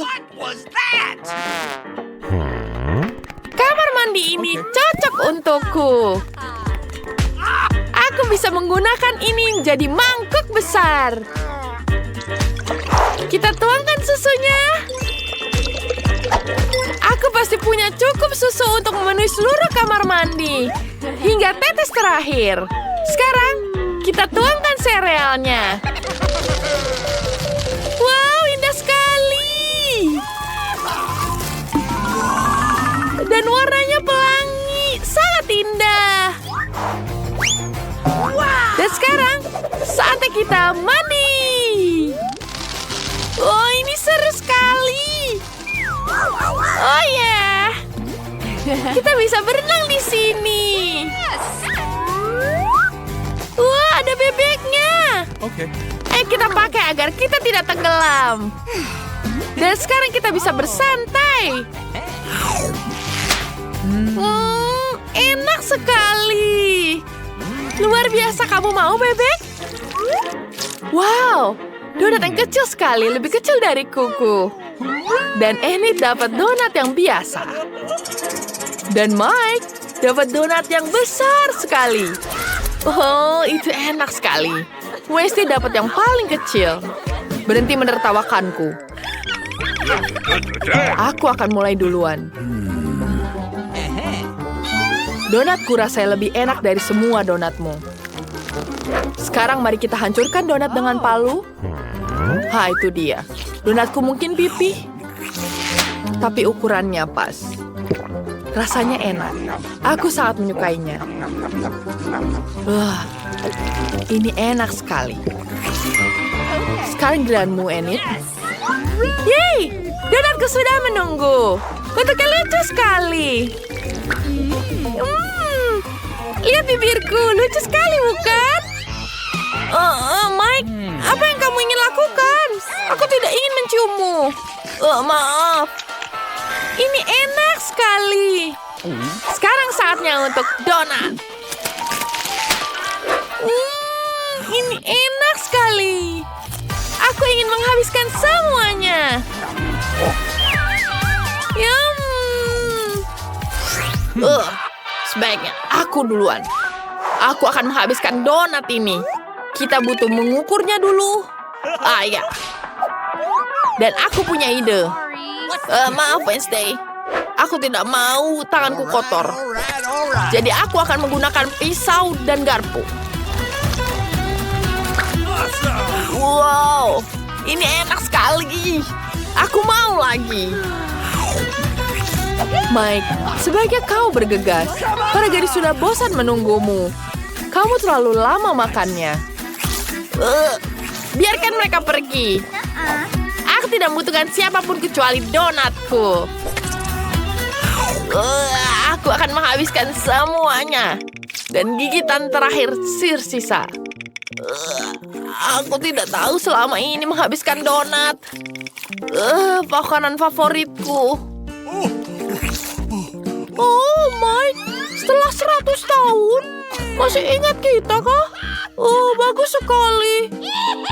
Kamar mandi ini cocok untukku. Aku bisa menggunakan ini menjadi mangkuk besar. Kita tuangkan susunya. Aku pasti punya cukup susu untuk memenuhi seluruh kamar mandi. Hingga tetes terakhir. Sekarang, kita tuangkan serealnya. Wow, indah sekali. Dan warnanya pelangi. Sangat indah. Dan sekarang, saatnya kita mandi. Ini seru sekali. Kita bisa berenang di sini. Ada bebeknya. Kita pakai agar kita tidak tenggelam. Dan sekarang kita bisa bersantai. Enak sekali. Luar biasa, kamu mau bebek? Wow, donat yang kecil sekali, lebih kecil dari kuku. Dan Enid dapat donat yang biasa. Dan Mike dapat donat yang besar sekali. Itu enak sekali. Wednesday dapat yang paling kecil. Berhenti menertawakanku. Aku akan mulai duluan. Donatku rasanya lebih enak dari semua donatmu. Sekarang mari kita hancurkan donat dengan palu. Itu dia. Donatku mungkin pipih, tapi ukurannya pas. Rasanya enak. Aku sangat menyukainya. Ini enak sekali. Sekarang giliranmu, Enid. Yeay! Donatku sudah menunggu. Bentuknya lucu sekali. Lihat bibirku, lucu sekali bukan? Mike, Apa yang kamu ingin lakukan? Aku tidak ingin menciummu. Maaf. Ini enak sekali. Sekarang saatnya untuk donat. Ini enak sekali. Aku ingin menghabiskan semuanya. Yum. Sebaiknya aku duluan. Aku akan menghabiskan donat ini. Kita butuh mengukurnya dulu. Ya. Dan aku punya ide. Maaf, Wednesday. Aku tidak mau tanganku kotor. Jadi aku akan menggunakan pisau dan garpu. Wow, ini enak sekali. Aku mau lagi. Mike, sebaiknya kau bergegas. Para gadis sudah bosan menunggumu. Kamu terlalu lama makannya. Biarkan mereka pergi. Aku tidak membutuhkan siapapun kecuali donatku. Aku akan menghabiskan semuanya. Dan gigitan terakhir sisa. Aku tidak tahu selama ini menghabiskan donat. Makanan favoritku. Oh, Mike, setelah 100 tahun, masih ingat kita kah? Oh, bagus sekali.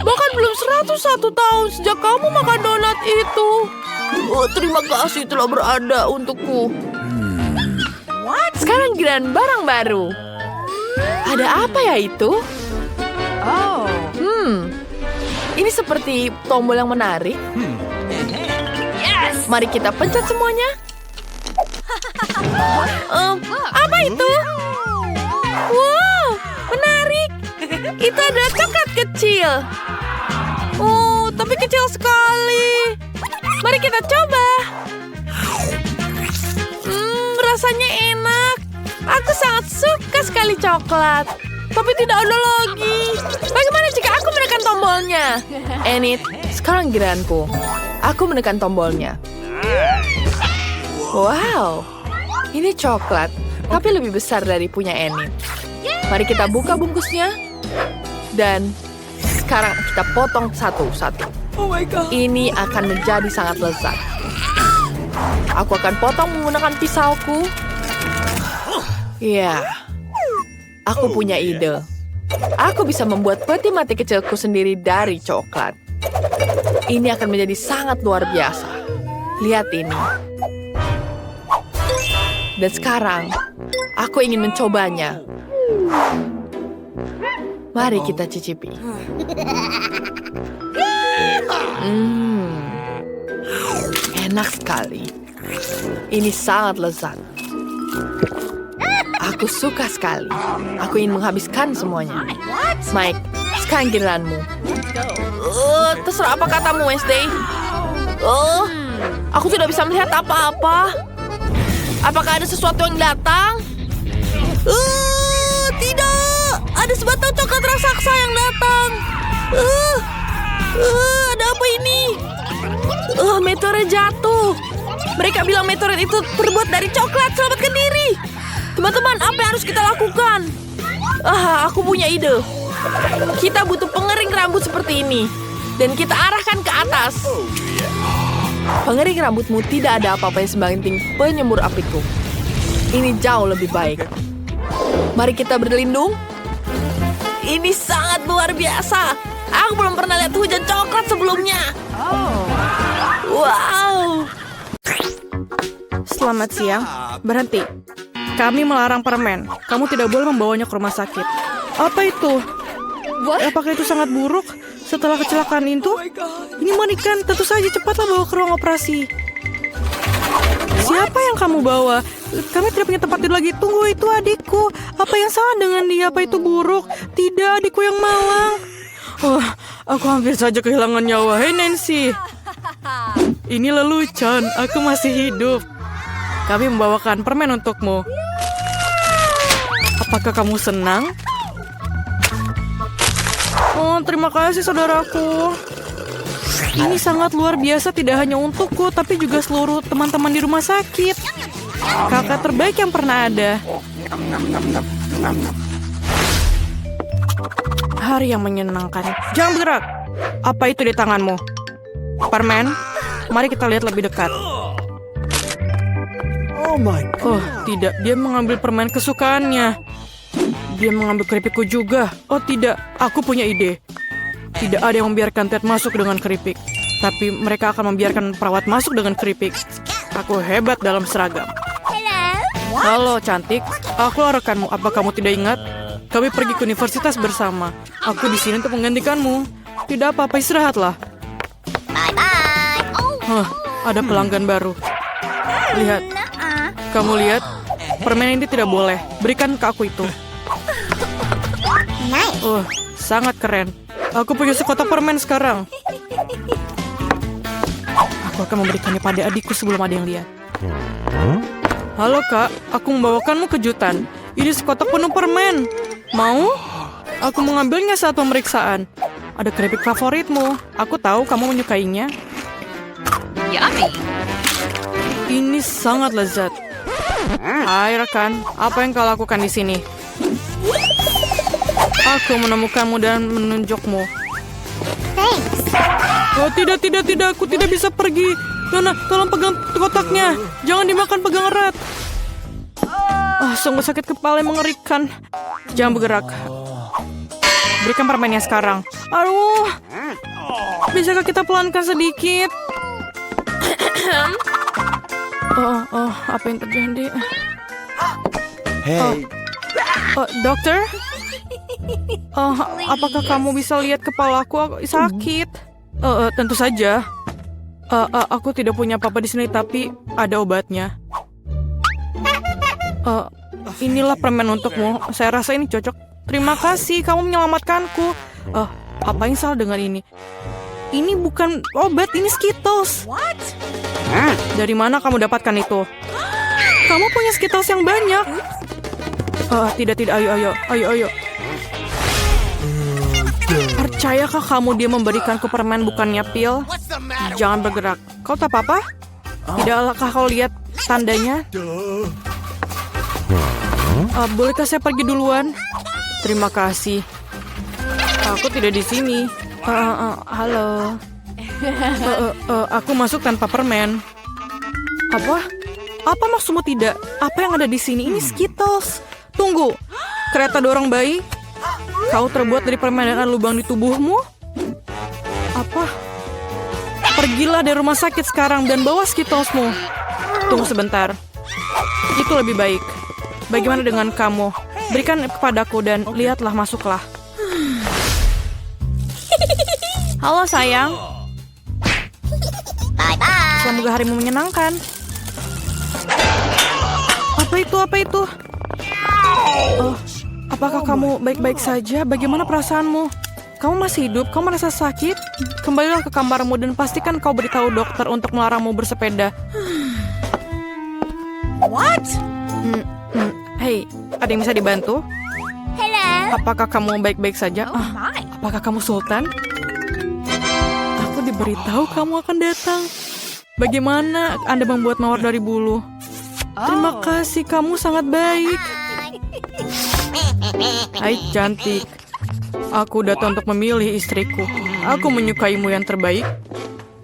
Bahkan belum 101 tahun sejak kamu makan donat itu. Terima kasih telah berada untukku. Sekarang giliran barang baru. Ada apa ya itu? Ini seperti tombol yang menarik. Mari kita pencet semuanya. Apa itu? Wow, menarik. Itu adalah coklat kecil. Tapi kecil sekali. Mari kita coba. Rasanya enak. Aku sangat suka sekali coklat. Tapi tidak ada lagi. Bagaimana jika aku menekan tombolnya? Enid, sekarang giliranku. Aku menekan tombolnya. Wow, ini coklat, tapi lebih besar dari punya Enid. Mari kita buka bungkusnya. Dan sekarang kita potong satu-satu. Ini akan menjadi sangat lezat. Aku akan potong menggunakan pisauku. Ya, aku punya ide. Aku bisa membuat peti mati kecilku sendiri dari coklat. Ini akan menjadi sangat luar biasa. Lihat ini. Dan sekarang, aku ingin mencobanya. Mari kita cicipi. Enak sekali. Ini sangat lezat. Aku suka sekali. Aku ingin menghabiskan semuanya. Mike, sekarang giliranmu. Terserah apa katamu, Wednesday. Aku tidak bisa melihat apa-apa. Apakah ada sesuatu yang datang? Tidak. Ada sebatang coklat raksasa yang datang. Ada apa ini? Meteorit jatuh. Mereka bilang meteorit itu terbuat dari coklat. Selamatkan diri. Teman-teman, apa yang harus kita lakukan? Aku punya ide. Kita butuh pengering rambut seperti ini. Dan kita arahkan ke atas. Pengering rambutmu tidak ada apa-apa yang sebanting penyembur apiku. Ini jauh lebih baik. Mari kita berlindung. Ini sangat luar biasa. Aku belum pernah lihat hujan coklat sebelumnya. Wow. Selamat siang. Berhenti. Kami melarang permen. Kamu tidak boleh membawanya ke rumah sakit. Apa itu? Apakah itu sangat buruk? Setelah kecelakaan itu? Ini Monica, tentu saja cepatlah bawa ke ruang operasi. Siapa yang kamu bawa? Kami tidak punya tempat tidur lagi. Tunggu, itu adikku. Apa yang salah dengan dia? Apa itu buruk? Tidak, adikku yang malang. Aku hampir saja kehilangan nyawa. Hei Nancy. Ini lelucon. Aku masih hidup. Kami membawakan permen untukmu. Apakah kamu senang? Terima kasih saudaraku. Ini sangat luar biasa, tidak hanya untukku, tapi juga seluruh teman-teman di rumah sakit. Kakak terbaik yang pernah ada. Hari yang menyenangkan. Jangan bergerak. Apa itu di tanganmu? Permen? Mari kita lihat lebih dekat. Oh my God. Oh, tidak. Dia mengambil permen kesukaannya. Dia mengambil keripikku juga. Oh, tidak. Aku punya ide. Tidak ada yang membiarkan Ted masuk dengan keripik. Tapi mereka akan membiarkan perawat masuk dengan keripik. Aku hebat dalam seragam. Halo, cantik. Aku rekanmu. Apa kamu tidak ingat? Kami pergi ke universitas bersama. Aku di sini untuk menggantikanmu. Tidak apa-apa, istirahatlah. Hah, ada pelanggan baru. Lihat. Kamu lihat? Permen ini tidak boleh. Berikan ke aku itu. Oh, sangat keren. Aku punya sekotak permen sekarang. Aku akan memberikannya pada adikku sebelum ada yang lihat. Halo kak, aku membawakanmu kejutan. Ini sekotak penuh permen. Mau? Aku mengambilnya saat pemeriksaan. Ada keripik favoritmu. Aku tahu kamu menyukainya. Yummy. Ini sangat lezat. Hai rekan, apa yang kau lakukan di sini? Aku menemukanmu dan menunjukmu. Oh tidak, aku tidak bisa pergi. Nona, tolong pegang kotaknya. Jangan dimakan, pegang erat. Sungguh sakit kepala yang mengerikan. Jangan bergerak. Berikan permennya sekarang. Aduh, bisakah kita pelankan sedikit? Apa yang terjadi? Hey. Dokter? Apakah kamu bisa lihat kepalaku? Aku sakit. Tentu saja. Aku tidak punya apa-apa di sini, tapi ada obatnya. Inilah permen untukmu. Saya rasa ini cocok. Terima kasih, kamu menyelamatkanku. Apa yang salah dengan ini? Ini bukan obat, ini Skittles. Dari mana kamu dapatkan itu? Kamu punya Skittles yang banyak. Tidak, ayo. Percayakah kamu dia memberikanku permen bukannya pil? Jangan bergerak. Kau tak apa-apa? Tidakkah kau lihat tandanya? Bolehkah saya pergi duluan? Terima kasih. Aku tidak di sini. Halo. Aku masuk tanpa permen. Apa? Apa maksudmu tidak? Apa yang ada di sini? Ini Skittles. Tunggu. Kereta dorong bayi? Kau terbuat dari permen dan ada lubang di tubuhmu? Apa? Pergilah dari rumah sakit sekarang dan bawa Skittlesmu. Tunggu sebentar. Itu lebih baik. Bagaimana dengan kamu? Berikan kepadaku dan lihatlah, masuklah. Halo sayang. Semoga harimu menyenangkan. Apa itu? Apakah kamu baik-baik saja? Bagaimana perasaanmu? Kamu masih hidup? Kamu merasa sakit? Kembalilah ke kamarmu dan pastikan kau beritahu dokter untuk melarangmu bersepeda. What? Hei, ada yang bisa dibantu? Hello. Apakah kamu baik-baik saja? My. Apakah kamu Sultan? Aku diberitahu kamu akan datang. Bagaimana Anda membuat mawar dari bulu? Terima kasih, kamu sangat baik. Hai cantik. Aku datang untuk memilih istriku. Aku menyukaimu yang terbaik.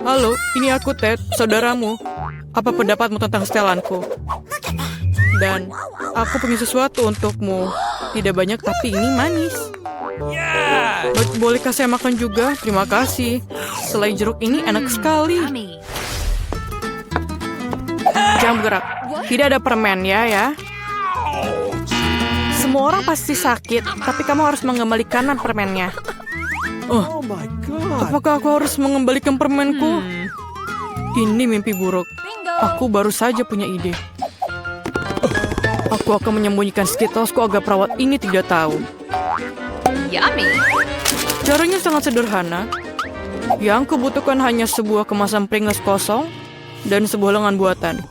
Halo, ini aku Ted, saudaramu. Apa pendapatmu tentang setelanku? Dan aku punya sesuatu untukmu. Tidak banyak, tapi ini manis. Bolehkah saya makan juga? Terima kasih. Selai jeruk ini enak sekali. Jangan bergerak. Tidak ada permen ya. Semua orang pasti sakit, tapi kamu harus mengembalikan permennya. Oh my God. Apakah aku harus mengembalikan permenku? Ini mimpi buruk. Aku baru saja punya ide. Aku akan menyembunyikan Skittlesku agar perawat ini tidak tahu. Yummy. Caranya sangat sederhana. Yang kubutuhkan hanya sebuah kemasan Pringles kosong dan sebuah lengan buatan.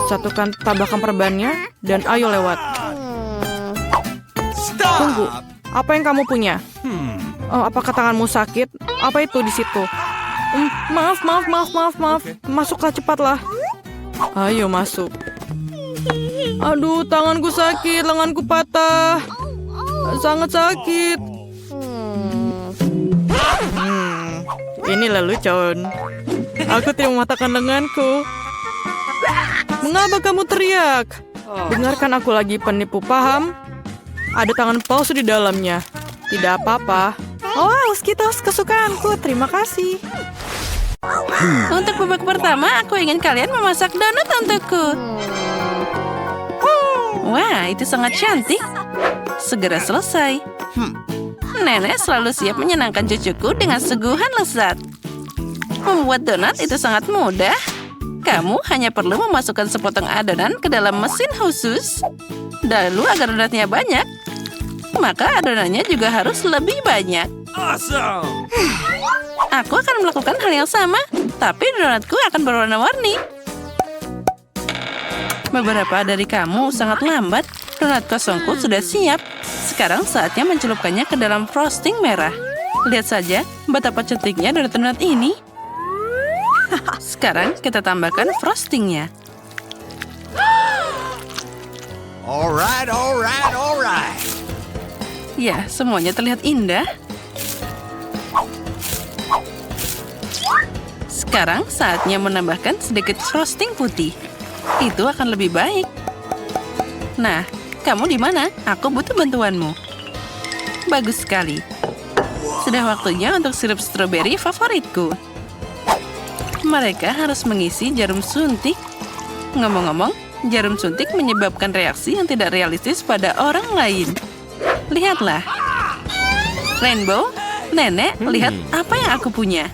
Satukan tabakan perbannya dan ayo lewat. Tunggu, apa yang kamu punya? Apakah tanganmu sakit? Apa itu di situ? Maaf. Masuklah cepatlah. Ayo masuk. Aduh, tanganku sakit, lenganku patah. Sangat sakit. Ini lelucon. Aku tidak mematahkan lenganku. Mengapa kamu teriak? Dengarkan aku lagi, penipu, paham? Ada tangan palsu di dalamnya. Tidak apa-apa. Oh, Skittles kesukaanku. Terima kasih. Untuk babak pertama, aku ingin kalian memasak donat untukku. Wah, itu sangat cantik. Segera selesai. Nenek selalu siap menyenangkan cucuku dengan suguhan lezat. Membuat donat itu sangat mudah. Kamu hanya perlu memasukkan sepotong adonan ke dalam mesin khusus. Lalu agar donatnya banyak, maka adonannya juga harus lebih banyak. Awesome! Aku akan melakukan hal yang sama, tapi donatku akan berwarna-warni. Beberapa dari kamu sangat lambat. Donat kosongku sudah siap. Sekarang saatnya mencelupkannya ke dalam frosting merah. Lihat saja betapa cantiknya donat-donat ini. Sekarang kita tambahkan frostingnya. Alright. Ya, semuanya terlihat indah. Sekarang saatnya menambahkan sedikit frosting putih. Itu akan lebih baik. Nah, kamu di mana? Aku butuh bantuanmu. Bagus sekali. Sudah waktunya untuk sirup stroberi favoritku. Mereka harus mengisi jarum suntik. Ngomong-ngomong, jarum suntik menyebabkan reaksi yang tidak realistis pada orang lain. Lihatlah. Rainbow, Nenek, lihat apa yang aku punya.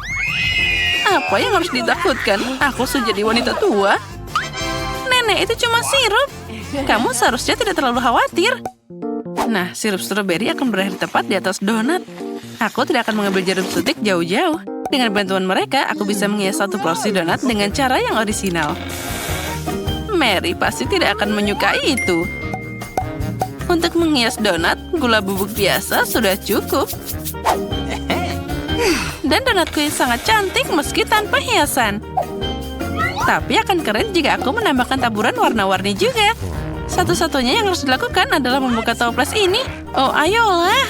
Apa yang harus ditakutkan? Aku sudah jadi wanita tua. Nenek, itu cuma sirup. Kamu seharusnya tidak terlalu khawatir. Nah, sirup stroberi akan berakhir tepat di atas donat. Aku tidak akan mengambil jarum suntik jauh-jauh. Dengan bantuan mereka, aku bisa menghias satu porsi donat dengan cara yang orisinal. Mary pasti tidak akan menyukai itu. Untuk menghias donat, gula bubuk biasa sudah cukup. Dan donatku yang sangat cantik meski tanpa hiasan. Tapi akan keren jika aku menambahkan taburan warna-warni juga. Satu-satunya yang harus dilakukan adalah membuka toples ini. Oh, ayolah.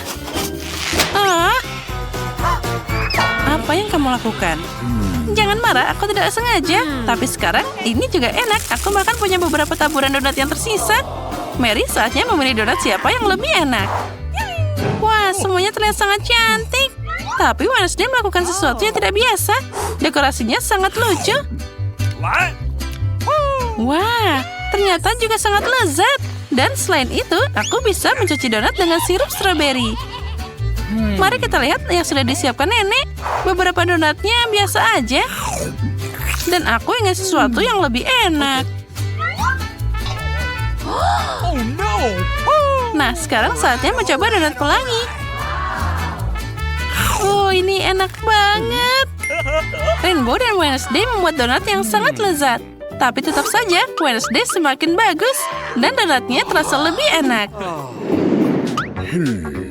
Apa yang kamu lakukan? Jangan marah, aku tidak sengaja. Tapi sekarang, ini juga enak. Aku bahkan punya beberapa taburan donat yang tersisa. Mary, saatnya memilih donat siapa yang lebih enak. Wah, semuanya terlihat sangat cantik. Tapi Wednesday melakukan sesuatu yang tidak biasa. Dekorasinya sangat lucu. Wah, ternyata juga sangat lezat. Dan selain itu, aku bisa mencuci donat dengan sirup stroberi. Mari kita lihat yang sudah disiapkan nenek. Beberapa donatnya biasa aja. Dan aku ingin sesuatu yang lebih enak. Oh no! Nah, sekarang saatnya mencoba donat pelangi. Oh, ini enak banget. Rainbow dan Wednesday membuat donat yang sangat lezat. Tapi tetap saja, Wednesday semakin bagus. Dan donatnya terasa lebih enak.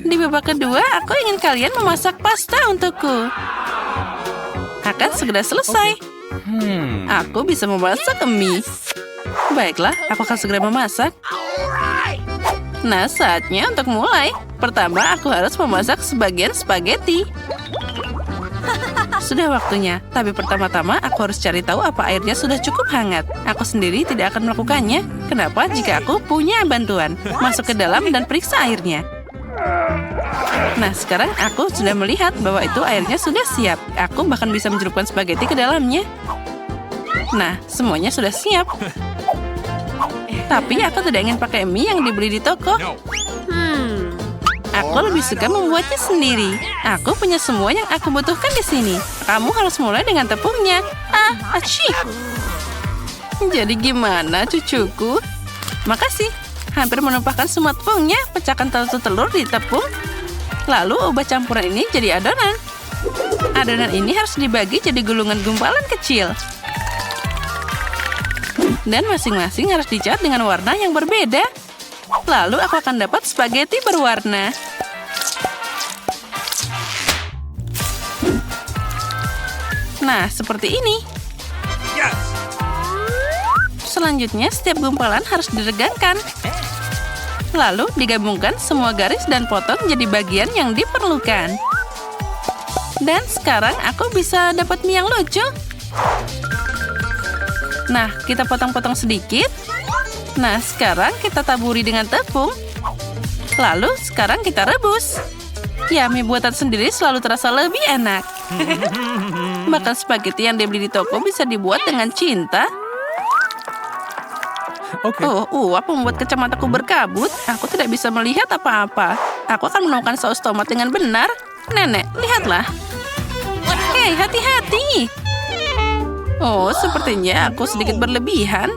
Di babak kedua, aku ingin kalian memasak pasta untukku. Akan segera selesai. Aku bisa memasak mie. Baiklah, aku akan segera memasak. Nah, saatnya untuk mulai. Pertama, aku harus memasak sebagian spaghetti. Sudah waktunya, tapi pertama-tama aku harus cari tahu apa airnya sudah cukup hangat. Aku sendiri tidak akan melakukannya. Kenapa jika aku punya bantuan? Masuk ke dalam dan periksa airnya. Nah, sekarang aku sudah melihat bahwa itu airnya sudah siap. Aku bahkan bisa mencelupkan spaghetti ke dalamnya. Nah, semuanya sudah siap. Tapi aku tidak ingin pakai mie yang dibeli di toko. Aku lebih suka membuatnya sendiri. Aku punya semua yang aku butuhkan di sini. Kamu harus mulai dengan tepungnya. Asyik. Jadi gimana, cucuku? Makasih. Hampir menumpahkan semua tepungnya. Pecahkan satu telur di tepung. Lalu ubah campuran ini jadi adonan. Adonan ini harus dibagi jadi gulungan gumpalan kecil. Dan masing-masing harus dicat dengan warna yang berbeda. Lalu aku akan dapat spaghetti berwarna. Nah, seperti ini. Yes! Selanjutnya, setiap gumpalan harus diregangkan. Lalu digabungkan semua garis dan potong jadi bagian yang diperlukan. Dan sekarang aku bisa dapat mie yang lucu. Nah, kita potong-potong sedikit. Nah, sekarang kita taburi dengan tepung. Lalu, sekarang kita rebus. Ya, mie buatan sendiri selalu terasa lebih enak. Makan spaghetti yang dibeli di toko bisa dibuat dengan cinta. Okay. Apa membuat kacamataku berkabut? Aku tidak bisa melihat apa-apa. Aku akan menemukan saus tomat dengan benar. Nenek, lihatlah. Hei, hati-hati. Oh, sepertinya aku sedikit berlebihan.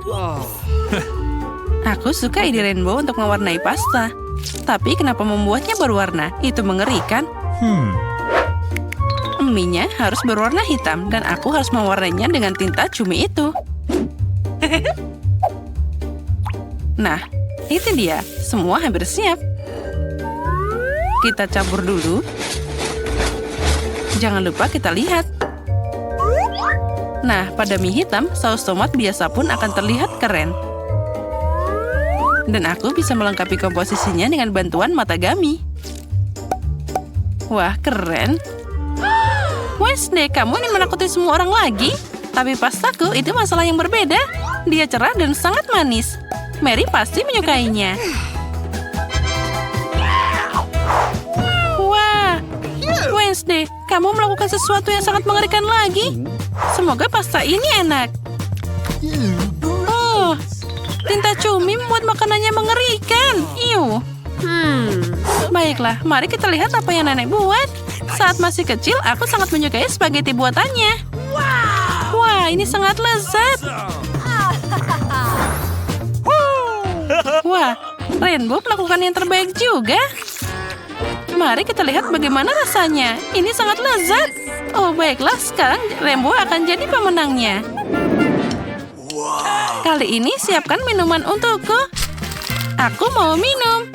Aku suka ide rainbow untuk mewarnai pasta. Tapi kenapa membuatnya berwarna? Itu mengerikan. Mie-nya harus berwarna hitam dan aku harus mewarnainya dengan tinta cumi itu. Nah, itu dia. Semua hampir siap. Kita campur dulu. Jangan lupa kita lihat. Nah, pada mie hitam, saus tomat biasa pun akan terlihat keren. Dan aku bisa melengkapi komposisinya dengan bantuan mata gami. Wah, keren. Wednesday, kamu ingin menakuti semua orang lagi? Tapi pastaku itu masalah yang berbeda. Dia cerah dan sangat manis. Mary pasti menyukainya. Wah, Wednesday, kamu melakukan sesuatu yang sangat mengerikan lagi. Semoga pasta ini enak. Oh, tinta cumi membuat makanannya mengerikan. Iu. Baiklah, mari kita lihat apa yang nenek buat. Saat masih kecil, aku sangat menyukai spaghetti buatannya. Wah, ini sangat lezat. Wah, Rainbow melakukan yang terbaik juga. Mari kita lihat bagaimana rasanya. Ini sangat lezat. Oh, baiklah, sekarang Rainbow akan jadi pemenangnya. Kali ini siapkan minuman untukku. Aku mau minum.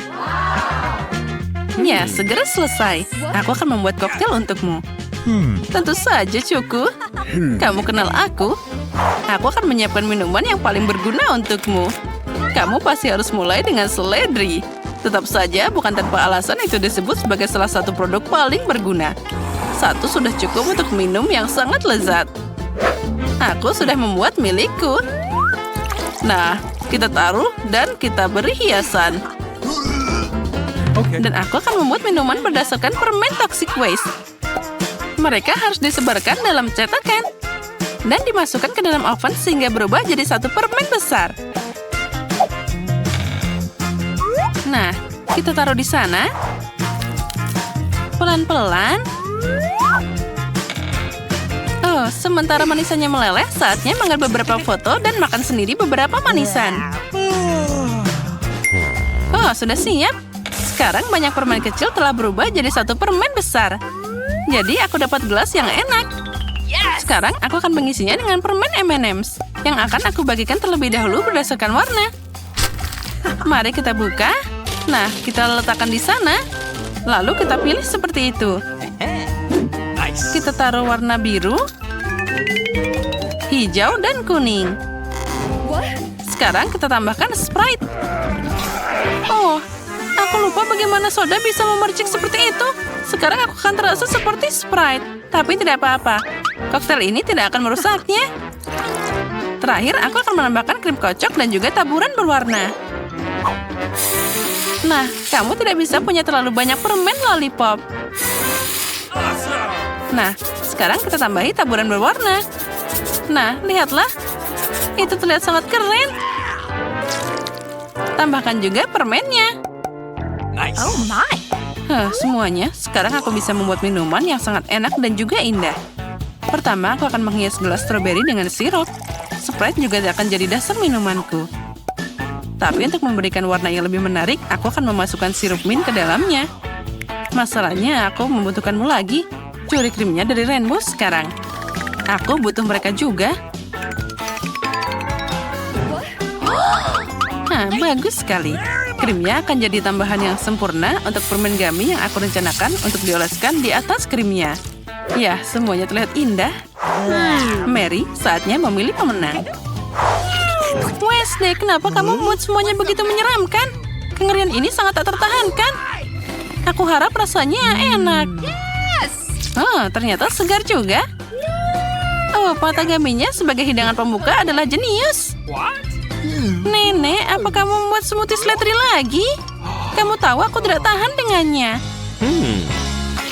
Ya, segera selesai. Aku akan membuat koktail untukmu. Tentu saja, Cuku. Kamu kenal aku. Aku akan menyiapkan minuman yang paling berguna untukmu. Kamu pasti harus mulai dengan seledri. Tetap saja, bukan tanpa alasan itu disebut sebagai salah satu produk paling berguna. Satu sudah cukup untuk minum yang sangat lezat. Aku sudah membuat milikku. Nah, kita taruh dan kita beri hiasan. Dan aku akan membuat minuman berdasarkan permen toxic waste. Mereka harus disebarkan dalam cetakan dan dimasukkan ke dalam oven sehingga berubah jadi satu permen besar. Nah, kita taruh di sana. Pelan-pelan. Oh, sementara manisannya meleleh, saatnya mengambil beberapa foto dan makan sendiri beberapa manisan. Oh, sudah siap. Sekarang banyak permen kecil telah berubah jadi satu permen besar. Jadi aku dapat gelas yang enak. Sekarang aku akan mengisinya dengan permen M&M's yang akan aku bagikan terlebih dahulu berdasarkan warna. Mari kita buka. Nah, kita letakkan di sana. Lalu kita pilih seperti itu. Kita taruh warna biru, hijau, dan kuning. Sekarang kita tambahkan Sprite. Oh, aku lupa bagaimana soda bisa memercik seperti itu. Sekarang aku akan terasa seperti Sprite. Tapi tidak apa-apa. Koktail ini tidak akan merusaknya. Terakhir, aku akan menambahkan krim kocok dan juga taburan berwarna. Nah, kamu tidak bisa punya terlalu banyak permen lollipop. Nah, sekarang kita tambahi taburan berwarna. Nah, lihatlah. Itu terlihat sangat keren. Tambahkan juga permennya. Oh my. Semuanya. Sekarang aku bisa membuat minuman yang sangat enak dan juga indah. Pertama, aku akan menghias gelas stroberi dengan sirup. Sprite juga akan jadi dasar minumanku. Tapi untuk memberikan warna yang lebih menarik, aku akan memasukkan sirup mint ke dalamnya. Masalahnya, aku membutuhkanmu lagi. Curi krimnya dari Rainbow sekarang. Aku butuh mereka juga. Bagus sekali. Krimnya akan jadi tambahan yang sempurna untuk permen gummy yang aku rencanakan untuk dioleskan di atas krimnya. Ya, semuanya terlihat indah. Mary, saatnya memilih pemenang. Wednesday, kenapa kamu membuat semuanya begitu menyeramkan? Kengerian ini sangat tak tertahankan. Aku harap rasanya enak. Oh, ternyata segar juga. Oh, patagaminya sebagai hidangan pembuka adalah jenius. Nenek, apa kamu membuat smoothie seledri lagi? Kamu tahu aku tidak tahan dengannya.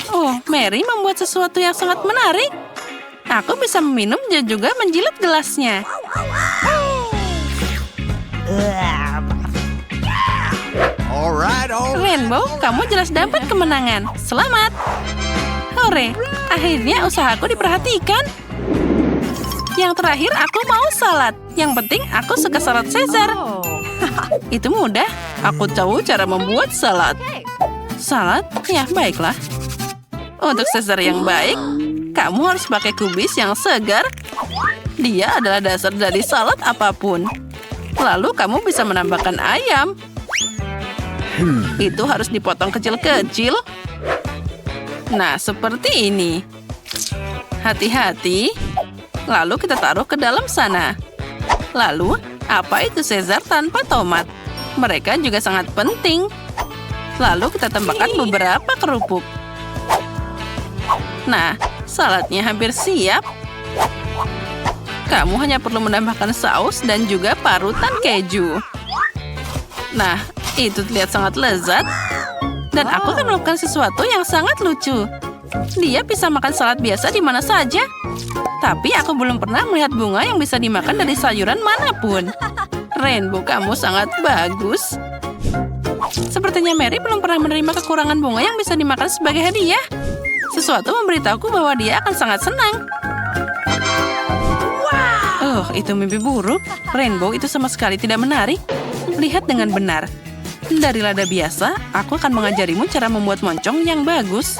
Oh, Mary membuat sesuatu yang sangat menarik. Aku bisa meminum dan juga menjilat gelasnya. All right. Rainbow, kamu jelas dapat kemenangan. Selamat. Hore, akhirnya usahaku diperhatikan. Yang terakhir, aku mau salad. Yang penting, aku suka salad Caesar. Itu mudah. Aku tahu cara membuat salad. Salad? Ya, baiklah. Untuk Caesar yang baik, kamu harus pakai kubis yang segar. Dia adalah dasar dari salad apapun. Lalu kamu bisa menambahkan ayam. Itu harus dipotong kecil-kecil. Nah, seperti ini. Hati-hati. Lalu kita taruh ke dalam sana. Lalu, apa itu Caesar tanpa tomat? Mereka juga sangat penting. Lalu kita tambahkan beberapa kerupuk. Nah, saladnya hampir siap. Kamu hanya perlu menambahkan saus dan juga parutan keju. Nah, itu terlihat sangat lezat. Dan aku akan melakukan sesuatu yang sangat lucu. Dia bisa makan salad biasa di mana saja. Tapi aku belum pernah melihat bunga yang bisa dimakan dari sayuran manapun. Rainbow, kamu sangat bagus. Sepertinya Mary belum pernah menerima kekurangan bunga yang bisa dimakan sebagai hadiah. Sesuatu memberitahuku bahwa dia akan sangat senang. Oh, itu mimpi buruk. Rainbow, itu sama sekali tidak menarik. Lihat dengan benar. Dari lada biasa, aku akan mengajarimu cara membuat moncong yang bagus.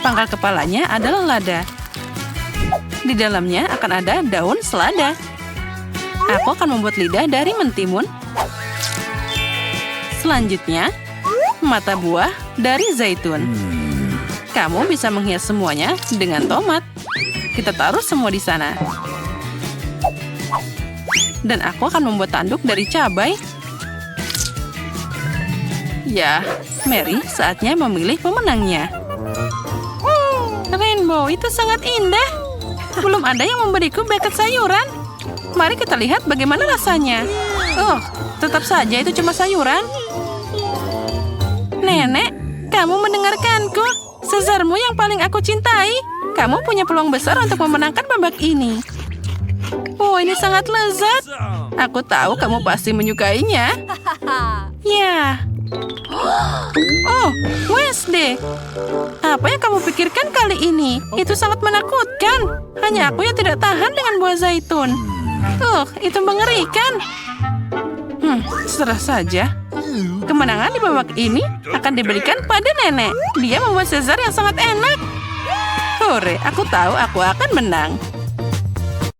Pangkal kepalanya adalah lada. Di dalamnya akan ada daun selada. Aku akan membuat lidah dari mentimun. Selanjutnya, mata buah dari zaitun. Kamu bisa menghias semuanya dengan tomat. Kita taruh semua di sana. Dan aku akan membuat tanduk dari cabai. Ya, Mary, saatnya memilih pemenangnya. Rainbow, itu sangat indah. Belum ada yang memberiku bucket sayuran. Mari kita lihat bagaimana rasanya. Oh, tetap saja itu cuma sayuran. Nenek, kamu mendengarkanku? Caesarmu yang paling aku cintai. Kamu punya peluang besar untuk memenangkan babak ini. Oh, ini sangat lezat. Aku tahu kamu pasti menyukainya. Ya. Oh, Wednesday. Apa yang kamu pikirkan kali ini? Itu sangat menakutkan. Hanya aku yang tidak tahan dengan buah zaitun. Itu mengerikan. Serah saja. Kemenangan di babak ini akan diberikan pada nenek. Dia membuat Caesar yang sangat enak. Hore, aku tahu aku akan menang.